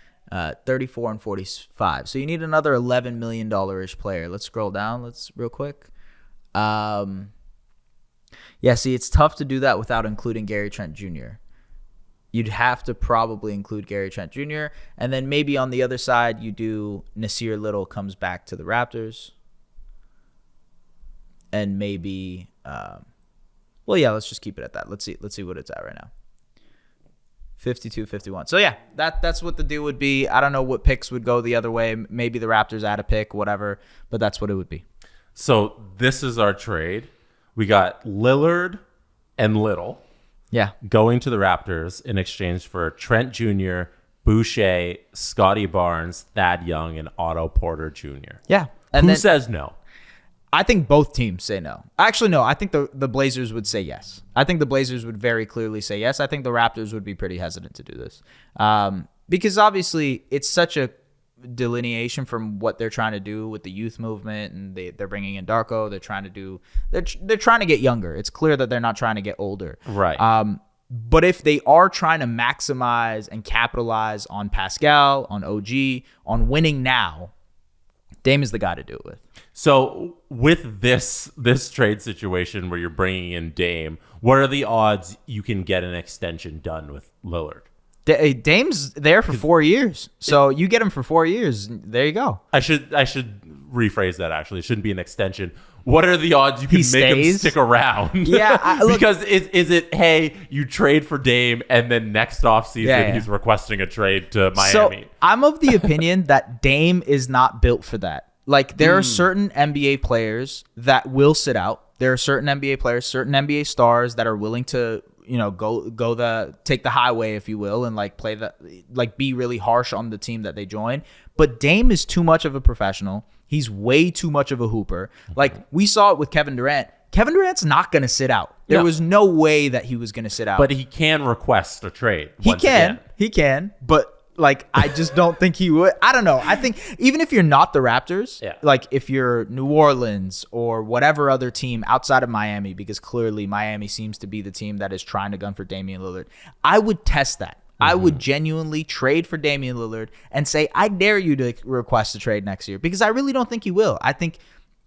34 and 45. So you need another $11 million-ish player. Let's scroll down. Let's real quick. Yeah, see, it's tough to do that without including Gary Trent Jr. You'd have to probably include Gary Trent Jr. And then maybe on the other side, you do Nasir Little comes back to the Raptors. And maybe, well, yeah, let's just keep it at that. Let's see what it's at right now. 52-51. So, yeah, that's what the deal would be. I don't know what picks would go the other way. Maybe the Raptors add a pick, whatever. But that's what it would be. So this is our trade. We got Lillard and Little going to the Raptors in exchange for Trent Jr., Boucher, Scottie Barnes, Thad Young, and Otto Porter Jr. Yeah. Who says no? I think both teams say no. Actually, no. I think the Blazers would say yes. I think the Blazers would very clearly say yes. I think the Raptors would be pretty hesitant to do this. Because obviously it's such a delineation from what they're trying to do with the youth movement, and they're bringing in Darko. They're trying to get younger. It's clear that they're not trying to get older. Right. But if they are trying to maximize and capitalize on Pascal, on OG, on winning now, Dame is the guy to do it with. So with this trade situation where you're bringing in Dame, what are the odds you can get an extension done with Lillard? Dame's there for 4 years, so you get him for 4 years. There you go. I should rephrase that. Actually, it shouldn't be an extension. What are the odds you can make him stick around? Yeah, because is it, hey, you trade for Dame and then next offseason he's requesting a trade to Miami? So I'm of the opinion that Dame is not built for that. Like, there are certain NBA players that will sit out. There are certain NBA players, certain NBA stars that are willing to, take the highway, if you will, and be really harsh on the team that they join. But Dame is too much of a professional. He's way too much of a hooper. Like, we saw it with Kevin Durant. Kevin Durant's not going to sit out. There was no way that he was going to sit out. But he can request a trade. He can. But, I just don't think he would. I don't know. I think even if you're not the Raptors, if you're New Orleans or whatever other team outside of Miami, because clearly Miami seems to be the team that is trying to gun for Damian Lillard, I would test that. I would genuinely trade for Damian Lillard and say, I dare you to request a trade next year, because I really don't think he will. I think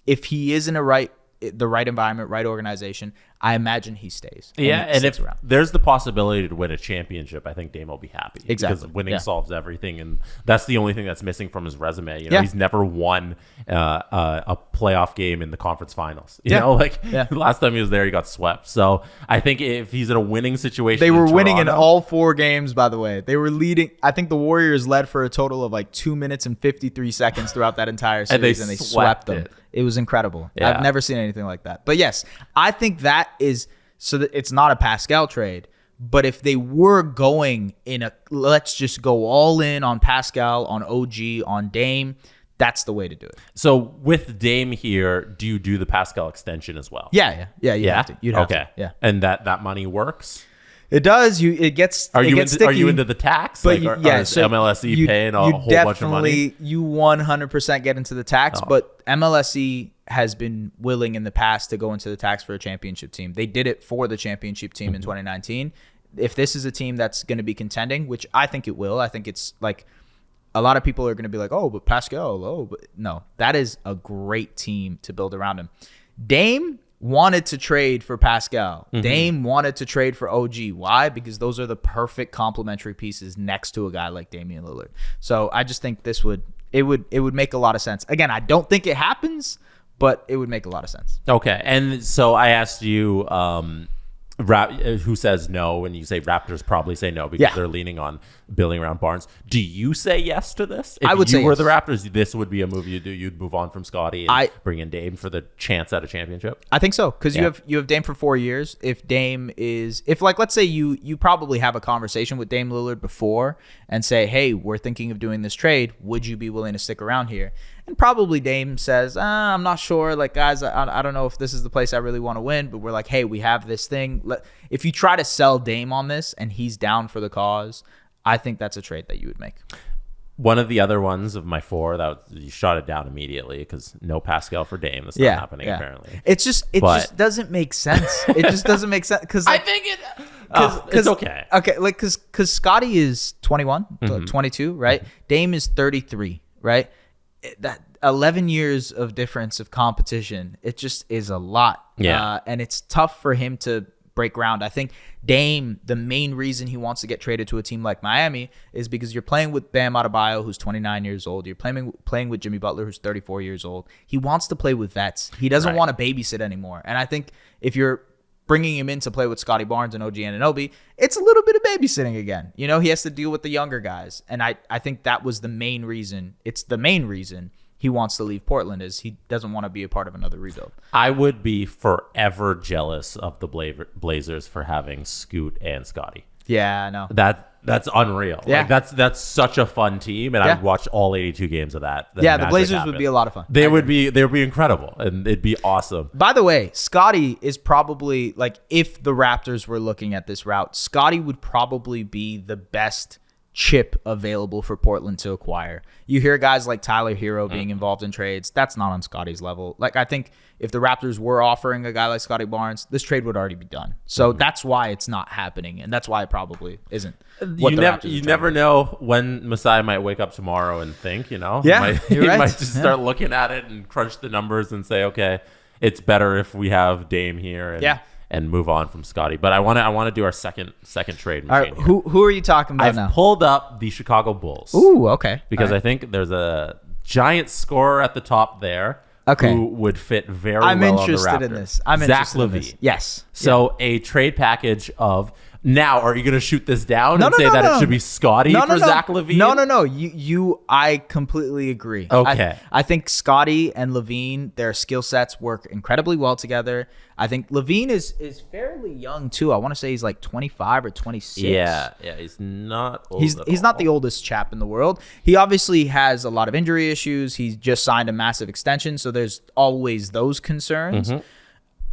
if he is in the right environment, right organization, I imagine he stays. And if there's the possibility to win a championship, I think Dame will be happy. Exactly. Because winning solves everything, and that's the only thing that's missing from his resume. He's never won a playoff game in the conference finals. You know, last time he was there, he got swept. So I think if he's in a winning situation, they were winning in all 4 games. By the way, they were leading. I think the Warriors led for a total of 2 minutes and 53 seconds throughout that entire series, and they swept them. It was incredible. Yeah. I've never seen anything like that. But yes, I think that is so that it's not a Pascal trade. But if they were going let's just go all in on Pascal, on OG, on Dame, that's the way to do it. So with Dame here, do you do the Pascal extension as well? Yeah. You'd have to. Yeah. And that money works? It does. It gets. Are you sticky. into the tax? But so MLSE paying a whole bunch of money? You 100% get into the tax, but MLSE has been willing in the past to go into the tax for a championship team. They did it for the championship team in 2019. If this is a team that's going to be contending, which I think it will, I think it's a lot of people are going to be like, oh, but Pascal, but no, that is a great team to build around him. Dame wanted to trade for Pascal. Dame wanted to trade for OG. Why? Because those are the perfect complementary pieces next to a guy like Damian Lillard. So I just think it would make a lot of sense. Again, I don't think it happens, but it would make a lot of sense. Okay. And so I asked you who says no, and you say Raptors probably say no because they're leaning on building around Barnes. Do you say yes to this? If I would say you were yes. the Raptors, this would be a move you do. You'd move on from Scottie and bring in Dame for the chance at a championship. I think so, because you have Dame for 4 years. If Dame is, let's say you probably have a conversation with Dame Lillard before and say, hey, we're thinking of doing this trade. Would you be willing to stick around here? And probably Dame says, I'm not sure. Guys, I don't know if this is the place I really want to win. But we're like, hey, we have this thing. If you try to sell Dame on this and he's down for the cause, I think that's a trade that you would make. One of the other ones of my 4 that you shot it down immediately because no Pascal for Dame. That's not happening apparently. It just doesn't make sense. It just doesn't make sense because I think it's okay. Okay, because Scottie is 21, 22, right? Dame is 33, right? That 11 years of difference of competition, it just is a lot. Yeah. And it's tough for him to break ground. I think Dame, the main reason he wants to get traded to a team like Miami is because you're playing with Bam Adebayo, who's 29 years old. You're playing with Jimmy Butler, who's 34 years old. He wants to play with vets. He doesn't want to babysit anymore. And I think if you're bringing him in to play with Scottie Barnes and OG Anunoby, it's a little bit of babysitting again. He has to deal with the younger guys. And I think that was the main reason. It's the main reason he wants to leave Portland is he doesn't want to be a part of another rebuild. I would be forever jealous of the Blazers for having Scoot and Scottie. Yeah, I know. That's unreal. Yeah. That's such a fun team, and I'd watch all 82 games of that. Yeah, the Blazers would be a lot of fun. They would be incredible, and it'd be awesome. By the way, Scottie is probably if the Raptors were looking at this route, Scottie would probably be the best chip available for Portland to acquire. You hear guys like Tyler Hero being involved in trades. That's not on Scottie's level. I think if the Raptors were offering a guy like Scottie Barnes, this trade would already be done. So that's why it's not happening, and that's why it probably isn't. You never know when Masai might wake up tomorrow and think, Yeah, he might just start looking at it and crunch the numbers and say, okay, it's better if we have Dame here. And, and move on from Scottie. But I want to do our second trade All machine. right, who are you talking about I've now? pulled up the Chicago Bulls. Ooh, okay. Because All right. I think there's a giant scorer at the top there. Okay. Who would fit very I'm well interested on the Raptors. in this. I'm Zach interested in LaVine. this. Yes. So a trade package of now. Are you going to shoot this down No, and no, say no, that no. it should be Scottie for Zach LaVine? No. I completely agree. Okay. I think Scottie and LaVine, their skill sets work incredibly well together. I think LaVine is fairly young too. I want to say he's like 25 or 26. Yeah, he's not old He's not the oldest chap in the world. He obviously has a lot of injury issues. He's just signed a massive extension, so there's always those concerns. Mm-hmm.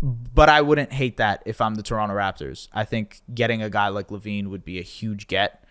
But I wouldn't hate that if I'm the Toronto Raptors. I think getting a guy like LaVine would be a huge get.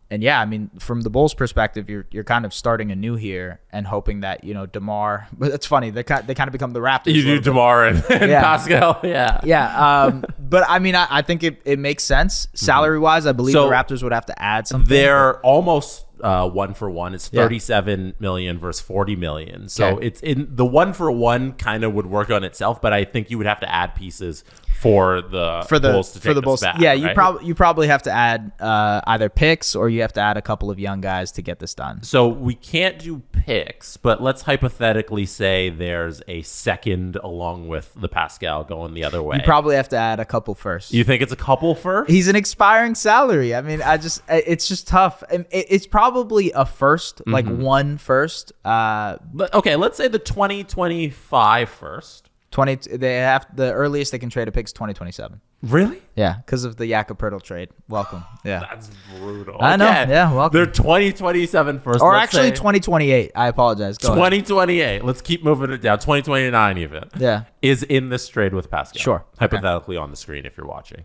And yeah, I mean, from the Bulls' perspective, you're kind of starting anew here and hoping that, DeMar. But it's funny, they kind of become the Raptors. You do DeMar and Pascal, yeah. Yeah, but I mean, I think it makes sense salary wise. I believe So the Raptors would have to add something. They're almost 1-for-1. It's 37 million versus 40 million. So Okay. it's in the 1-for-1 kind of would work on itself, but I think you would have to add pieces for the Bulls to take this Bulls. back, Yeah, right? you probably have to add either picks or you have to add a couple of young guys to get this done. So we can't do picks, but let's hypothetically say there's a second along with the Pascal going the other way. You probably have to add a couple first. You think it's a couple first? He's an expiring salary. I mean, it's just tough. And it's probably a first, like one first. But okay, let's say the 2025 first. The earliest they can trade a pick is 2027. Really? Yeah, because of the Jakob Poeltl trade. Welcome. Yeah. That's brutal. I know. Okay. Yeah, welcome. They're 2027 first. Or let's actually say 2028. I apologize. Go ahead. 2028. Let's keep moving it down. 2029 even. Yeah. Is in this trade with Pascal. Sure. Hypothetically on the screen if you're watching.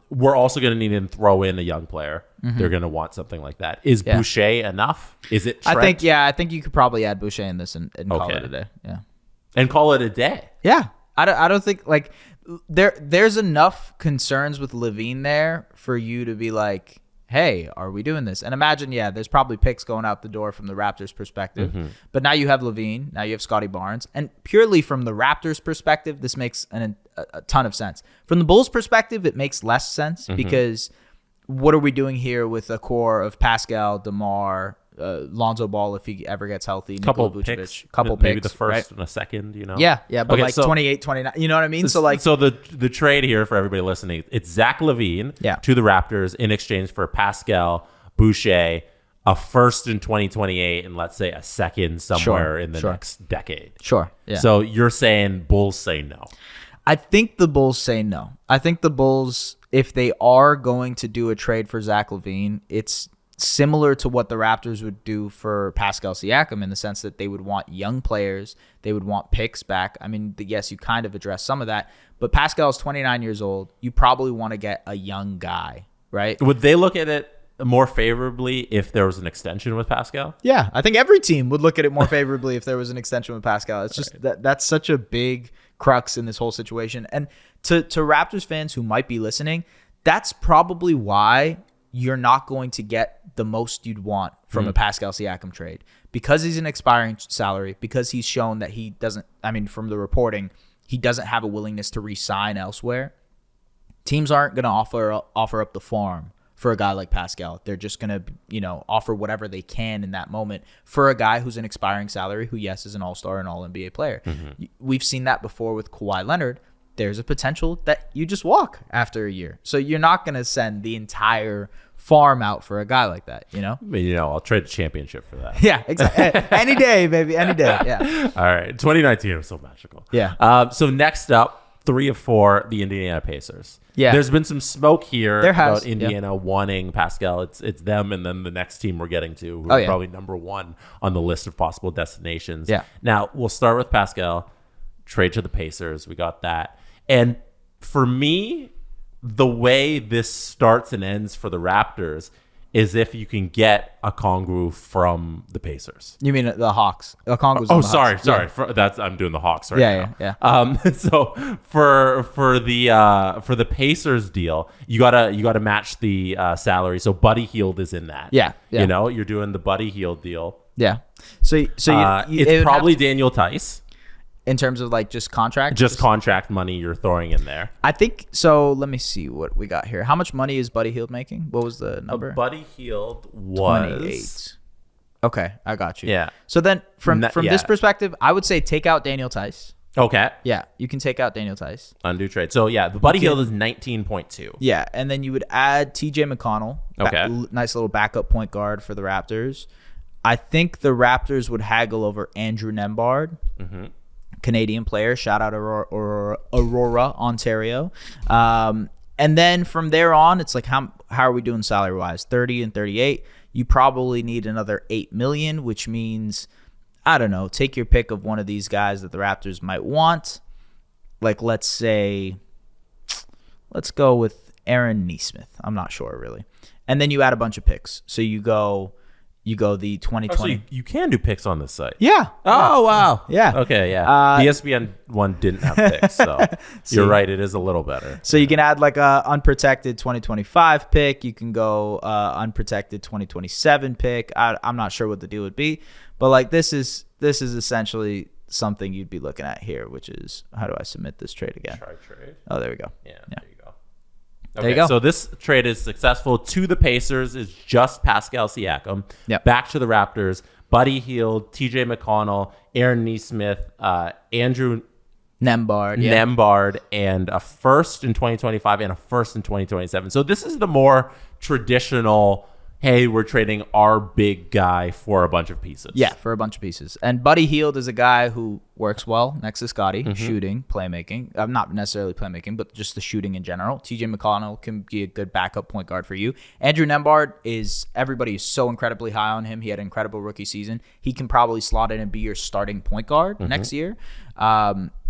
We're also going to need to throw in a young player. They're going to want something like that. Is Boucher enough? Is it Trent? I think you could probably add Boucher in this and call it a day. Yeah. And call it a day. Yeah. I don't think like there's enough concerns with LaVine there for you to be like, hey, are we doing this? And imagine, there's probably picks going out the door from the Raptors perspective. But now you have LaVine, now you have Scottie Barnes. And purely from the Raptors perspective, this makes a ton of sense. From the Bulls perspective, it makes less sense because what are we doing here with a core of Pascal, DeMar, Lonzo Ball if he ever gets healthy, Couple Nikola Vucevic, picks. couple maybe picks, the first right? and a second, Yeah, but Okay, like so 28, 29, you know what I mean? So like, so the trade here for everybody listening, it's Zach LaVine to the Raptors in exchange for Pascal, Boucher, a first in 2028, and let's say a second somewhere in the next decade. Sure. Yeah. So you're saying Bulls say no. I think the Bulls say no. I think the Bulls, if they are going to do a trade for Zach LaVine, it's similar to what the Raptors would do for Pascal Siakam in the sense that they would want young players. They would want picks back. I mean, yes, you kind of addressed some of that, but Pascal is 29 years old. You probably want to get a young guy, right? Would they look at it more favorably if there was an extension with Pascal? Yeah, I think every team would look at it more favorably if there was an extension with Pascal. It's just that's such a big crux in this whole situation. And to Raptors fans who might be listening, that's probably why you're not going to get the most you'd want from a Pascal Siakam trade, because he's an expiring salary, because he's shown that he doesn't, I mean, from the reporting, he doesn't have a willingness to re-sign elsewhere. Teams aren't going to offer up the farm for a guy like Pascal. They're just going to, offer whatever they can in that moment for a guy who's an expiring salary, who, yes, is an all-star and all-NBA player. We've seen that before with Kawhi Leonard. There's a potential that you just walk after a year. So you're not going to send the entire farm out for a guy like that, I mean, I'll trade a championship for that. Yeah, exactly. Any day, baby. Any day. Yeah. All right. 2019 was so magical. Yeah. So next up, 3 of 4, the Indiana Pacers. Yeah. There's been some smoke here about yeah. Indiana wanting Pascal. It's them and then the next team we're getting to, who are probably number 1 on the list of possible destinations. Yeah. Now, we'll start with Pascal. Trade to the Pacers. We got that. And for me, the way this starts and ends for the Raptors is if you can get a Okongwu from the Pacers. You mean the Hawks? Okongwu's Oh, on the sorry. Hawks. I'm doing the Hawks right now. Yeah. So for the Pacers deal, you gotta match the salary. So Buddy Hield is in that. Yeah. You're doing the Buddy Hield deal. Yeah. So It's probably Daniel Tice. In terms of like just contract? Just contract money you're throwing in there. I think so. Let me see what we got here. How much money is Buddy Hield making? What was the number? Buddy Hield was 28. Okay, I got you. Yeah. So then from this perspective, I would say take out Daniel Tice. Okay. Yeah, you can take out Daniel Tice. Undo trade. So yeah, the Buddy Hield is 19.2. Yeah, and then you would add TJ McConnell. Okay. Nice little backup point guard for the Raptors. I think the Raptors would haggle over Andrew Nembhard. Mm-hmm. Canadian player, shout out Aurora, Ontario. And then from there on, it's like how are we doing salary wise? 30 and 38. You probably need another $8 million, which means I don't know. Take your pick of one of these guys that the Raptors might want. Like let's go with Aaron Nesmith. I'm not sure really. And then you add a bunch of picks. So you go the 2020. So you can do picks on this site. Yeah. Oh, wow. Yeah. Okay, yeah. The ESPN one didn't have picks, so you're right. It is a little better. So you can add like a unprotected 2025 pick. You can go unprotected 2027 pick. I'm not sure what the deal would be, but like this is essentially something you'd be looking at here, which is how do I submit this trade again? Try trade. Oh, there we go. Yeah. There you go. There you go. So this trade is successful. To the Pacers is just Pascal Siakam. Yep. Back to the Raptors, Buddy Hield, TJ McConnell, Aaron Nesmith, Andrew Nembhard, and a first in 2025 and a first in 2027. So this is the more traditional, hey, we're trading our big guy for a bunch of pieces. Yeah, for a bunch of pieces. And Buddy Hield is a guy who works well next to Scottie, shooting, playmaking. Not necessarily playmaking, but just the shooting in general. TJ McConnell can be a good backup point guard for you. Andrew Nembhard everybody is so incredibly high on him. He had an incredible rookie season. He can probably slot in and be your starting point guard next year.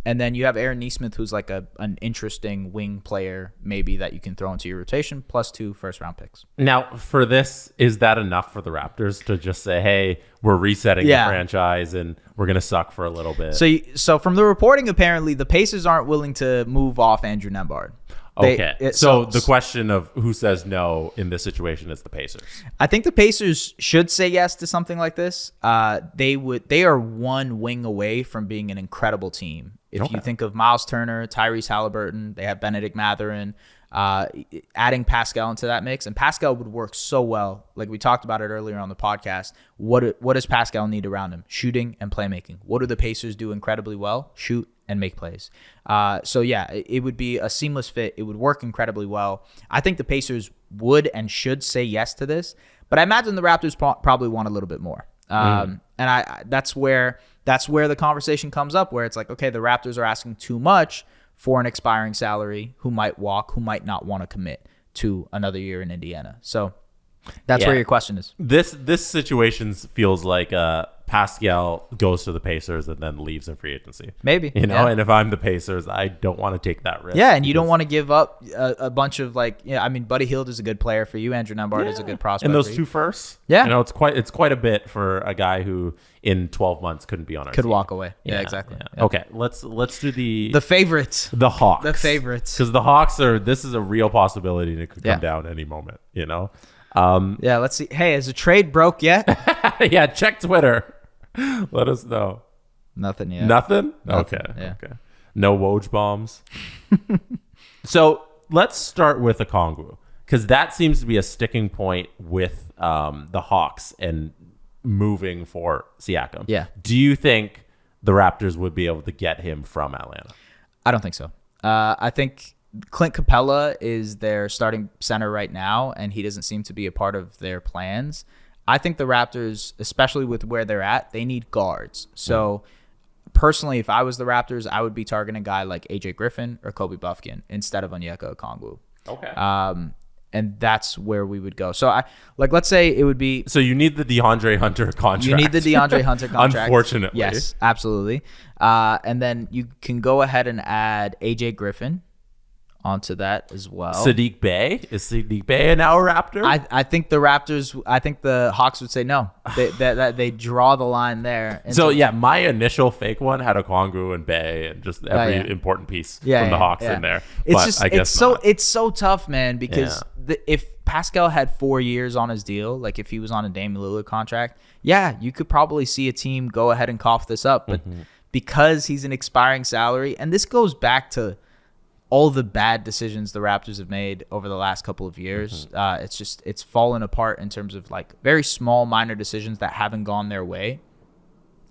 And then you have Aaron Nesmith, who's like an interesting wing player, maybe that you can throw into your rotation, plus 2 first-round picks. Now, for this, is that enough for the Raptors to just say, hey, we're resetting the franchise and we're going to suck for a little bit? So from the reporting, apparently, the Pacers aren't willing to move off Andrew Nembhard. So the question of who says no in this situation is the Pacers. I think the Pacers should say yes to something like this. They are one wing away from being an incredible team. If you think of Miles Turner, Tyrese Halliburton, they have Benedict Mathurin, adding Pascal into that mix, and Pascal would work so well. Like we talked about it earlier on the podcast. What does Pascal need around him? Shooting and playmaking. What do the Pacers do incredibly well? Shoot and make plays. So yeah, it would be a seamless fit. It would work incredibly well. I think the Pacers would and should say yes to this, but I imagine the Raptors probably want a little bit more. And that's where the conversation comes up, where it's like, okay, the Raptors are asking too much for an expiring salary, who might walk, who might not want to commit to another year in Indiana. So that's where your question is. This situation feels like Pascal goes to the Pacers and then leaves in free agency. Maybe. And if I'm the Pacers, I don't want to take that risk. Yeah, and you don't want to give up a bunch of Buddy Hield is a good player for you. Andrew Nembhard is a good prospect. And those 2 firsts? Yeah. It's quite a bit for a guy who in 12 months couldn't be on our team. Could walk away. Yeah, exactly. Yeah. Yeah. Okay, let's do the favorites. The Hawks. The favorites. Because the Hawks this is a real possibility and it could come down any moment, let's see. Hey, has a trade broke yet? Yeah, check Twitter. Let us know. Nothing yet. Nothing? Nothing. Okay. Yeah. Okay. No Woj bombs. So let's start with Okongwu, because that seems to be a sticking point with the Hawks and moving for Siakam. Yeah. Do you think the Raptors would be able to get him from Atlanta? I don't think so. I think Clint Capella is their starting center right now, and he doesn't seem to be a part of their plans. I think the Raptors, especially with where they're at, they need guards. So personally, if I was the Raptors, I would be targeting a guy like AJ Griffin or Kobe Buffkin instead of Onyeka Okongwu. Okay. And that's where we would go. So let's say it would be. So you need the DeAndre Hunter contract. You need the DeAndre Hunter contract. Unfortunately. Yes, absolutely. And then you can go ahead and add AJ Griffin onto that as well. Sadiq Bey? Is Sadiq Bey now a Raptor? I think the Hawks would say no. They draw the line there. And so my initial fake one had Okongwu and Bey and just every important piece from the Hawks in there. It's so tough, man, because if Pascal had 4 years on his deal, like if he was on a Dame Lillard contract, you could probably see a team go ahead and cough this up, but because he's an expiring salary, and this goes back to all the bad decisions the Raptors have made over the last couple of years. It's fallen apart in terms of like very small minor decisions that haven't gone their way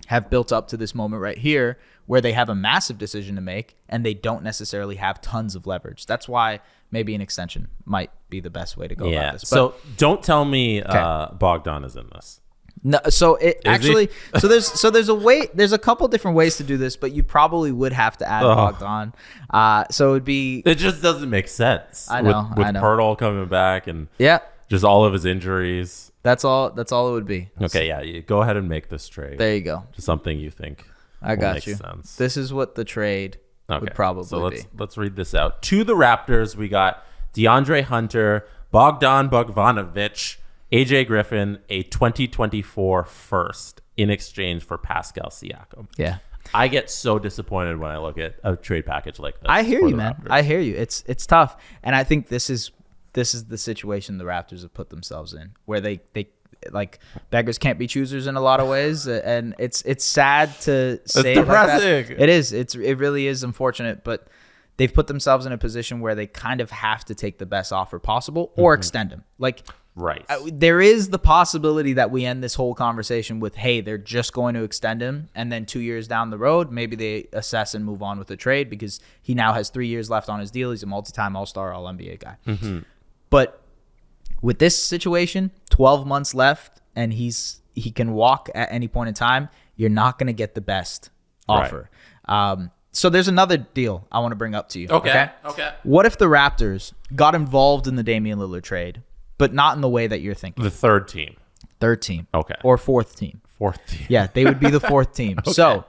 have built up to this moment right here where they have a massive decision to make and they don't necessarily have tons of leverage. That's why maybe an extension might be the best way to go about this. But, so don't tell me Bogdan is in this. no, so it actually, there's a couple different ways to do this, but you probably would have to add Bogdan. So it would be, It just doesn't make sense. I know, With I know. Pirtle coming back and yeah, just all of his injuries. that's all it would be. Okay, yeah, you go ahead and make this trade. There you go. Just something you think I will got make you. sense. This is what the trade would probably so be. let's read this out. To the Raptors, we got DeAndre Hunter, Bogdan Bogdanovic, AJ Griffin, a 2024 first in exchange for Pascal Siakam. Yeah. I get so disappointed when I look at a trade package like this. I hear for you, the man. Raptors. I hear you. It's tough. And I think this is the situation the Raptors have put themselves in, where they like beggars can't be choosers in a lot of ways, and it's sad to say it like that. depressing. It is. It really is unfortunate, but they've put themselves in a position where they kind of have to take the best offer possible or extend him. Like, Right. there is the possibility that we end this whole conversation with, hey, they're just going to extend him, and then 2 years down the road, maybe they assess and move on with the trade because he now has 3 years left on his deal. He's a multi-time All-Star, All-NBA guy. But with this situation, 12 months left, and he can walk at any point in time, you're not going to get the best offer. So there's another deal I want to bring up to you. Okay. What if the Raptors got involved in the Damian Lillard trade, but not in the way that you're thinking? The third team. Third team. Okay. Or fourth team. Fourth team. Yeah, they would be the fourth team. So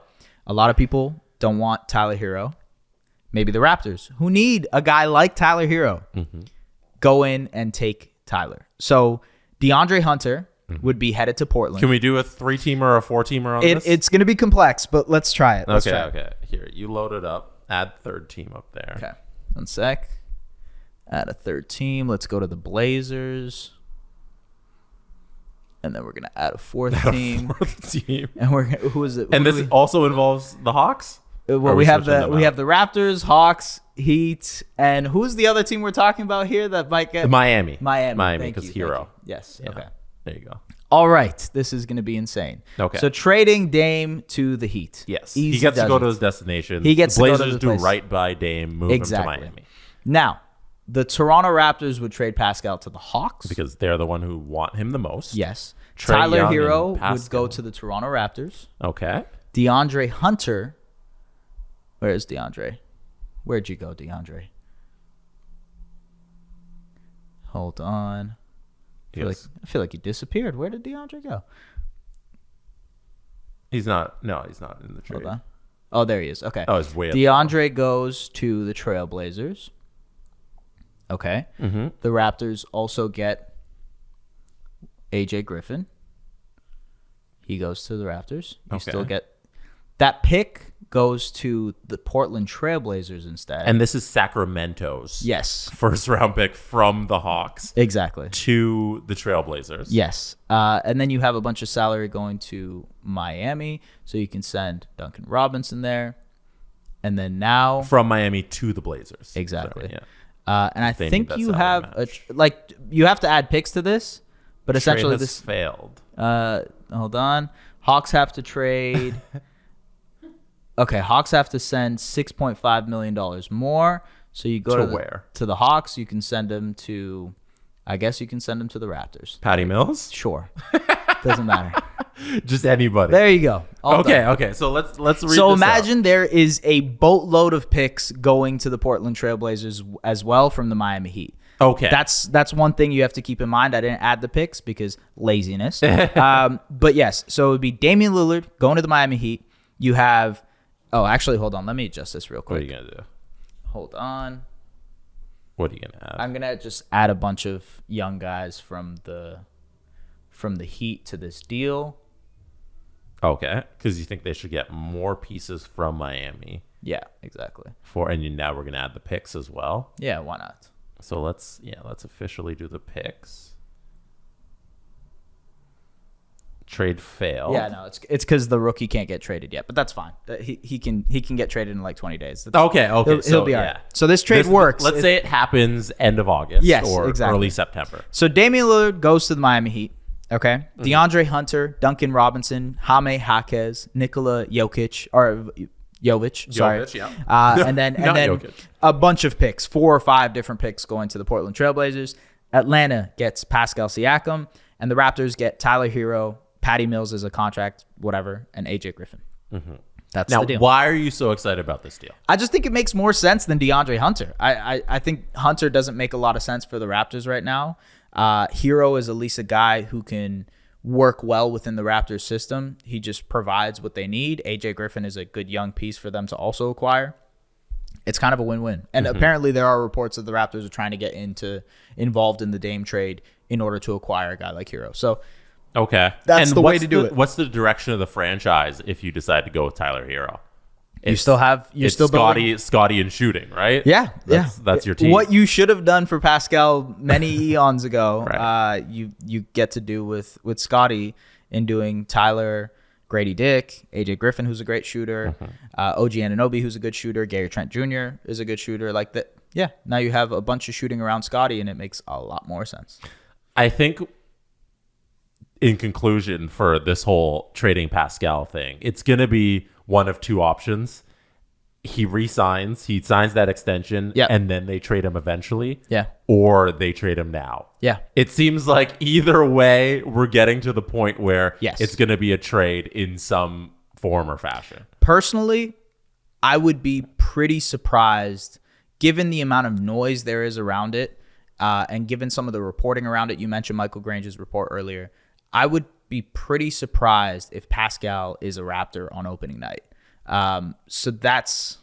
a lot of people don't want Tyler Hero. Maybe the Raptors, who need a guy like Tyler Hero, go in and take Tyler. So DeAndre Hunter would be headed to Portland. Can we do a 3-teamer or a 4-teamer on this? It's going to be complex, but let's try it. Let's try it. Okay. Here, you load it up. Add third team up there. Okay. 1 sec. Add a third team. Let's go to the Blazers. And then we're going to add a fourth team. Fourth team. And who is it? And this also involves the Hawks? Well, we have the Raptors, Hawks, Heat, and who's the other team we're talking about here that might get Miami. Thank because you, Hero. thank you. Yes. Yeah. Okay. There you go. All right. This is going to be insane. Okay. So trading Dame to the Heat. Yes. Easy he gets to go to does his destination. He gets the to go to Blazers the do place. right by Dame, move him to Miami. Now, the Toronto Raptors would trade Pascal to the Hawks. Because they're the one who want him the most. Yes. Trae Tyler Young Hero and would Pascal. go to the Toronto Raptors. Okay. DeAndre Hunter. Where is DeAndre? Where'd you go, DeAndre? Hold on. I feel like he disappeared. Where did DeAndre go? He's not in the trade. Hold on. Oh, there he is. Okay. Oh, it's way up. DeAndre goes to the Trailblazers. Okay. The Raptors also get AJ Griffin. He goes to the Raptors. You still get that pick goes to the Portland Trailblazers instead. And this is Sacramento's first round pick from the Hawks Exactly. to the Trailblazers. Yes. And then you have a bunch of salary going to Miami, so you can send Duncan Robinson there. And then now From Miami to the Blazers. Exactly. So, yeah. And I They need think that you salary have match. you have to add picks to this, but essentially Trade has this failed. hold on. Hawks have to trade. Okay, Hawks have to send $6.5 million more. So you go To to where? To the Hawks. You can send them to, I guess you can send them to the Raptors. Patty Mills? Sure. Doesn't matter. Just anybody. There you go. All done. Okay. So let's read So this out. imagine there is a boatload of picks going to the Portland Trailblazers as well from the Miami Heat. Okay. That's one thing you have to keep in mind. I didn't add the picks because laziness. But yes, so it would be Damian Lillard going to the Miami Heat. You have, actually, hold on. Let me adjust this real What are quick. you going to do? Hold on. What are you going to add? I'm gonna just add a bunch of young guys from the Heat to this deal. Okay. Because you think they should get more pieces from Miami. Yeah, exactly. Now we're going to add the picks as well. Yeah, why not? So let's officially do the picks. trade fail. Yeah, no, it's because the rookie can't get traded yet, but that's fine. He can get traded in like 20 days. Okay. He'll be all right. So this trade works. Let's say it happens end of August or exactly. early September. So Damian Lillard goes to the Miami Heat. Okay. DeAndre Hunter, Duncan Robinson, Jaime Jaquez, Nikola Jokic, sorry. Jokic, yeah. And then Jokic. a bunch of picks, 4 or 5 different picks going to the Portland Trailblazers. Atlanta gets Pascal Siakam, and the Raptors get Tyler Hero, Patty Mills as a contract, whatever, and AJ Griffin. That's Now, the deal. why are you so excited about this deal? I just think it makes more sense than DeAndre Hunter. I think Hunter doesn't make a lot of sense for the Raptors right now. Hero is at least a guy who can work well within the Raptors system. He just provides what they need. AJ Griffin is a good young piece for them to also acquire. It's kind of a win-win. And apparently there are reports that the Raptors are trying to get involved in the Dame trade in order to acquire a guy like Hero. So Okay. That's and the way to do it. What's the direction of the franchise if you decide to go with Tyler Hero? You're still building. Scottie and shooting, right? Yeah, that's your team. What you should have done for Pascal many eons ago, Right. you get to do with Scottie in doing Tyler, Grady Dick, AJ Griffin, who's a great shooter, OG Anunoby, who's a good shooter, Gary Trent Jr. is a good shooter. Like that. Yeah. Now you have a bunch of shooting around Scottie, and it makes a lot more sense. I think, in conclusion, for this whole trading Pascal thing, it's going to be one of two options. He signs that extension, and then they trade him eventually. Yeah. Or they trade him now. Yeah. It seems like either way, we're getting to the point where it's going to be a trade in some form or fashion. Personally, I would be pretty surprised, given the amount of noise there is around it, and given some of the reporting around it. You mentioned Michael Grange's report earlier. I would be pretty surprised if Pascal is a Raptor on opening night. So that's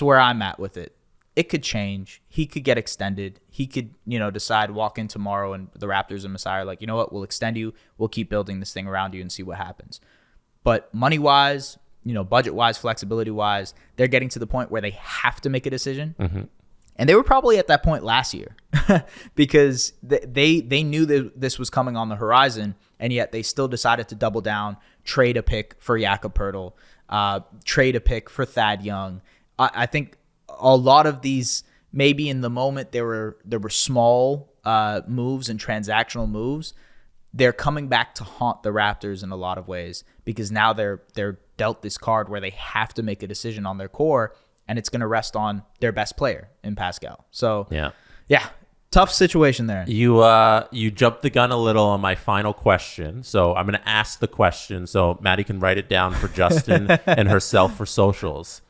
where I'm at with it. It could change. He could get extended. He could, decide, walk in tomorrow, and the Raptors and Masai are like, you know what, we'll extend you. We'll keep building this thing around you and see what happens. But money-wise, budget-wise, flexibility-wise, they're getting to the point where they have to make a decision. And they were probably at that point last year because they knew that this was coming on the horizon, and yet they still decided to double down, trade a pick for Jakob Poeltl, trade a pick for Thad Young. I think a lot of these, maybe in the moment, there were small moves and transactional moves. They're coming back to haunt the Raptors in a lot of ways because now they're dealt this card where they have to make a decision on their core, and it's going to rest on their best player in Pascal. So yeah, tough situation there. You jumped the gun a little on my final question, so I'm going to ask the question so Maddie can write it down for Justin and herself for socials.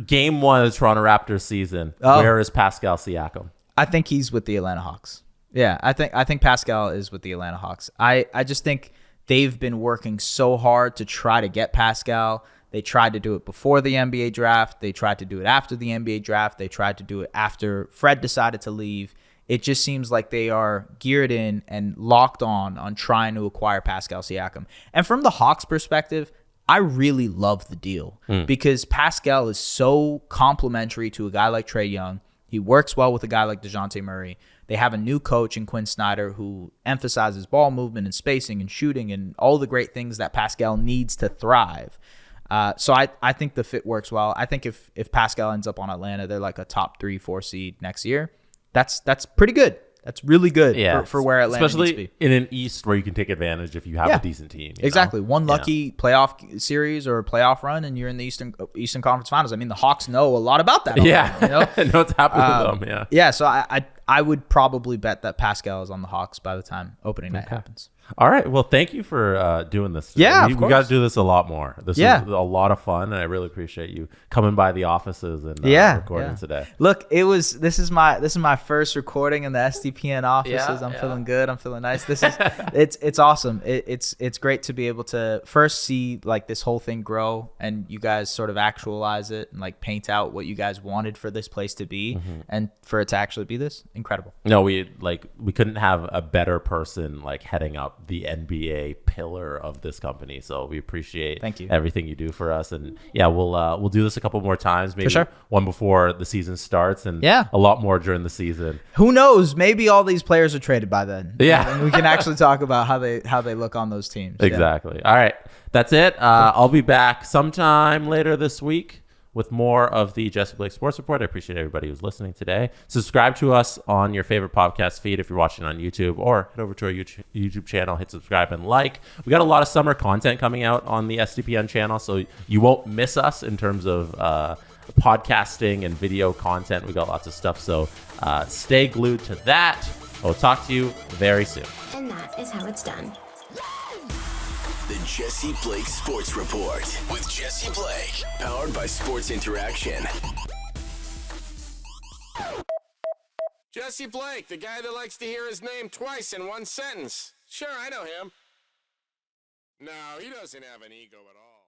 Game 1 of the Toronto Raptors season. Where is Pascal Siakam? I think he's with the Atlanta Hawks. Yeah, I think Pascal is with the Atlanta Hawks. I just think they've been working so hard to try to get Pascal. They tried to do it before the NBA draft. They tried to do it after the NBA draft. They tried to do it after Fred decided to leave. It just seems like they are geared in and locked on trying to acquire Pascal Siakam. And from the Hawks' perspective, I really love the deal because Pascal is so complimentary to a guy like Trae Young. He works well with a guy like DeJounte Murray. They have a new coach in Quinn Snyder who emphasizes ball movement and spacing and shooting and all the great things that Pascal needs to thrive. So I think the fit works well. I think if Pascal ends up on Atlanta, they're like a top 3-4 seed next year. That's pretty good. That's really good for where Atlanta needs to be. Especially in an East where you can take advantage if you have a decent team. Exactly. One lucky playoff series or a playoff run, and you're in the Eastern Conference Finals. I mean, the Hawks know a lot about that. I know what's happening with them. Yeah. So I would probably bet that Pascal is on the Hawks by the time opening night happens. All right. Well, thank you for doing this today. Yeah, we got to do this a lot more. This was a lot of fun, and I really appreciate you coming by the offices and recording today. Look, this is my first recording in the SDPN offices. I'm feeling good. I'm feeling nice. This is it's awesome. It's great to be able to first see like this whole thing grow and you guys sort of actualize it and like paint out what you guys wanted for this place to be, and for it to actually be this incredible. No, we couldn't have a better person like heading up the NBA pillar of this company. So we appreciate Thank you. everything you do for us. And yeah, we'll do this a couple more times, maybe sure. one before the season starts, and Yeah. a lot more during the season. Who knows? Maybe all these players are traded by then. Yeah. And we can actually talk about how they look on those teams. Yeah. Exactly. All right. That's it. I'll be back sometime later this week with more of the Jesse Blake Sports Report. I appreciate everybody who's listening today. Subscribe to us on your favorite podcast feed if you're watching on YouTube, or head over to our YouTube channel, hit subscribe and like. We got a lot of summer content coming out on the SDPN channel, so you won't miss us in terms of podcasting and video content. We got lots of stuff, so stay glued to that. I'll talk to you very soon. And that is how it's done. The Jesse Blake Sports Report with Jesse Blake, powered by Sports Interaction. Jesse Blake, the guy that likes to hear his name twice in one sentence. Sure, I know him. No, he doesn't have an ego at all.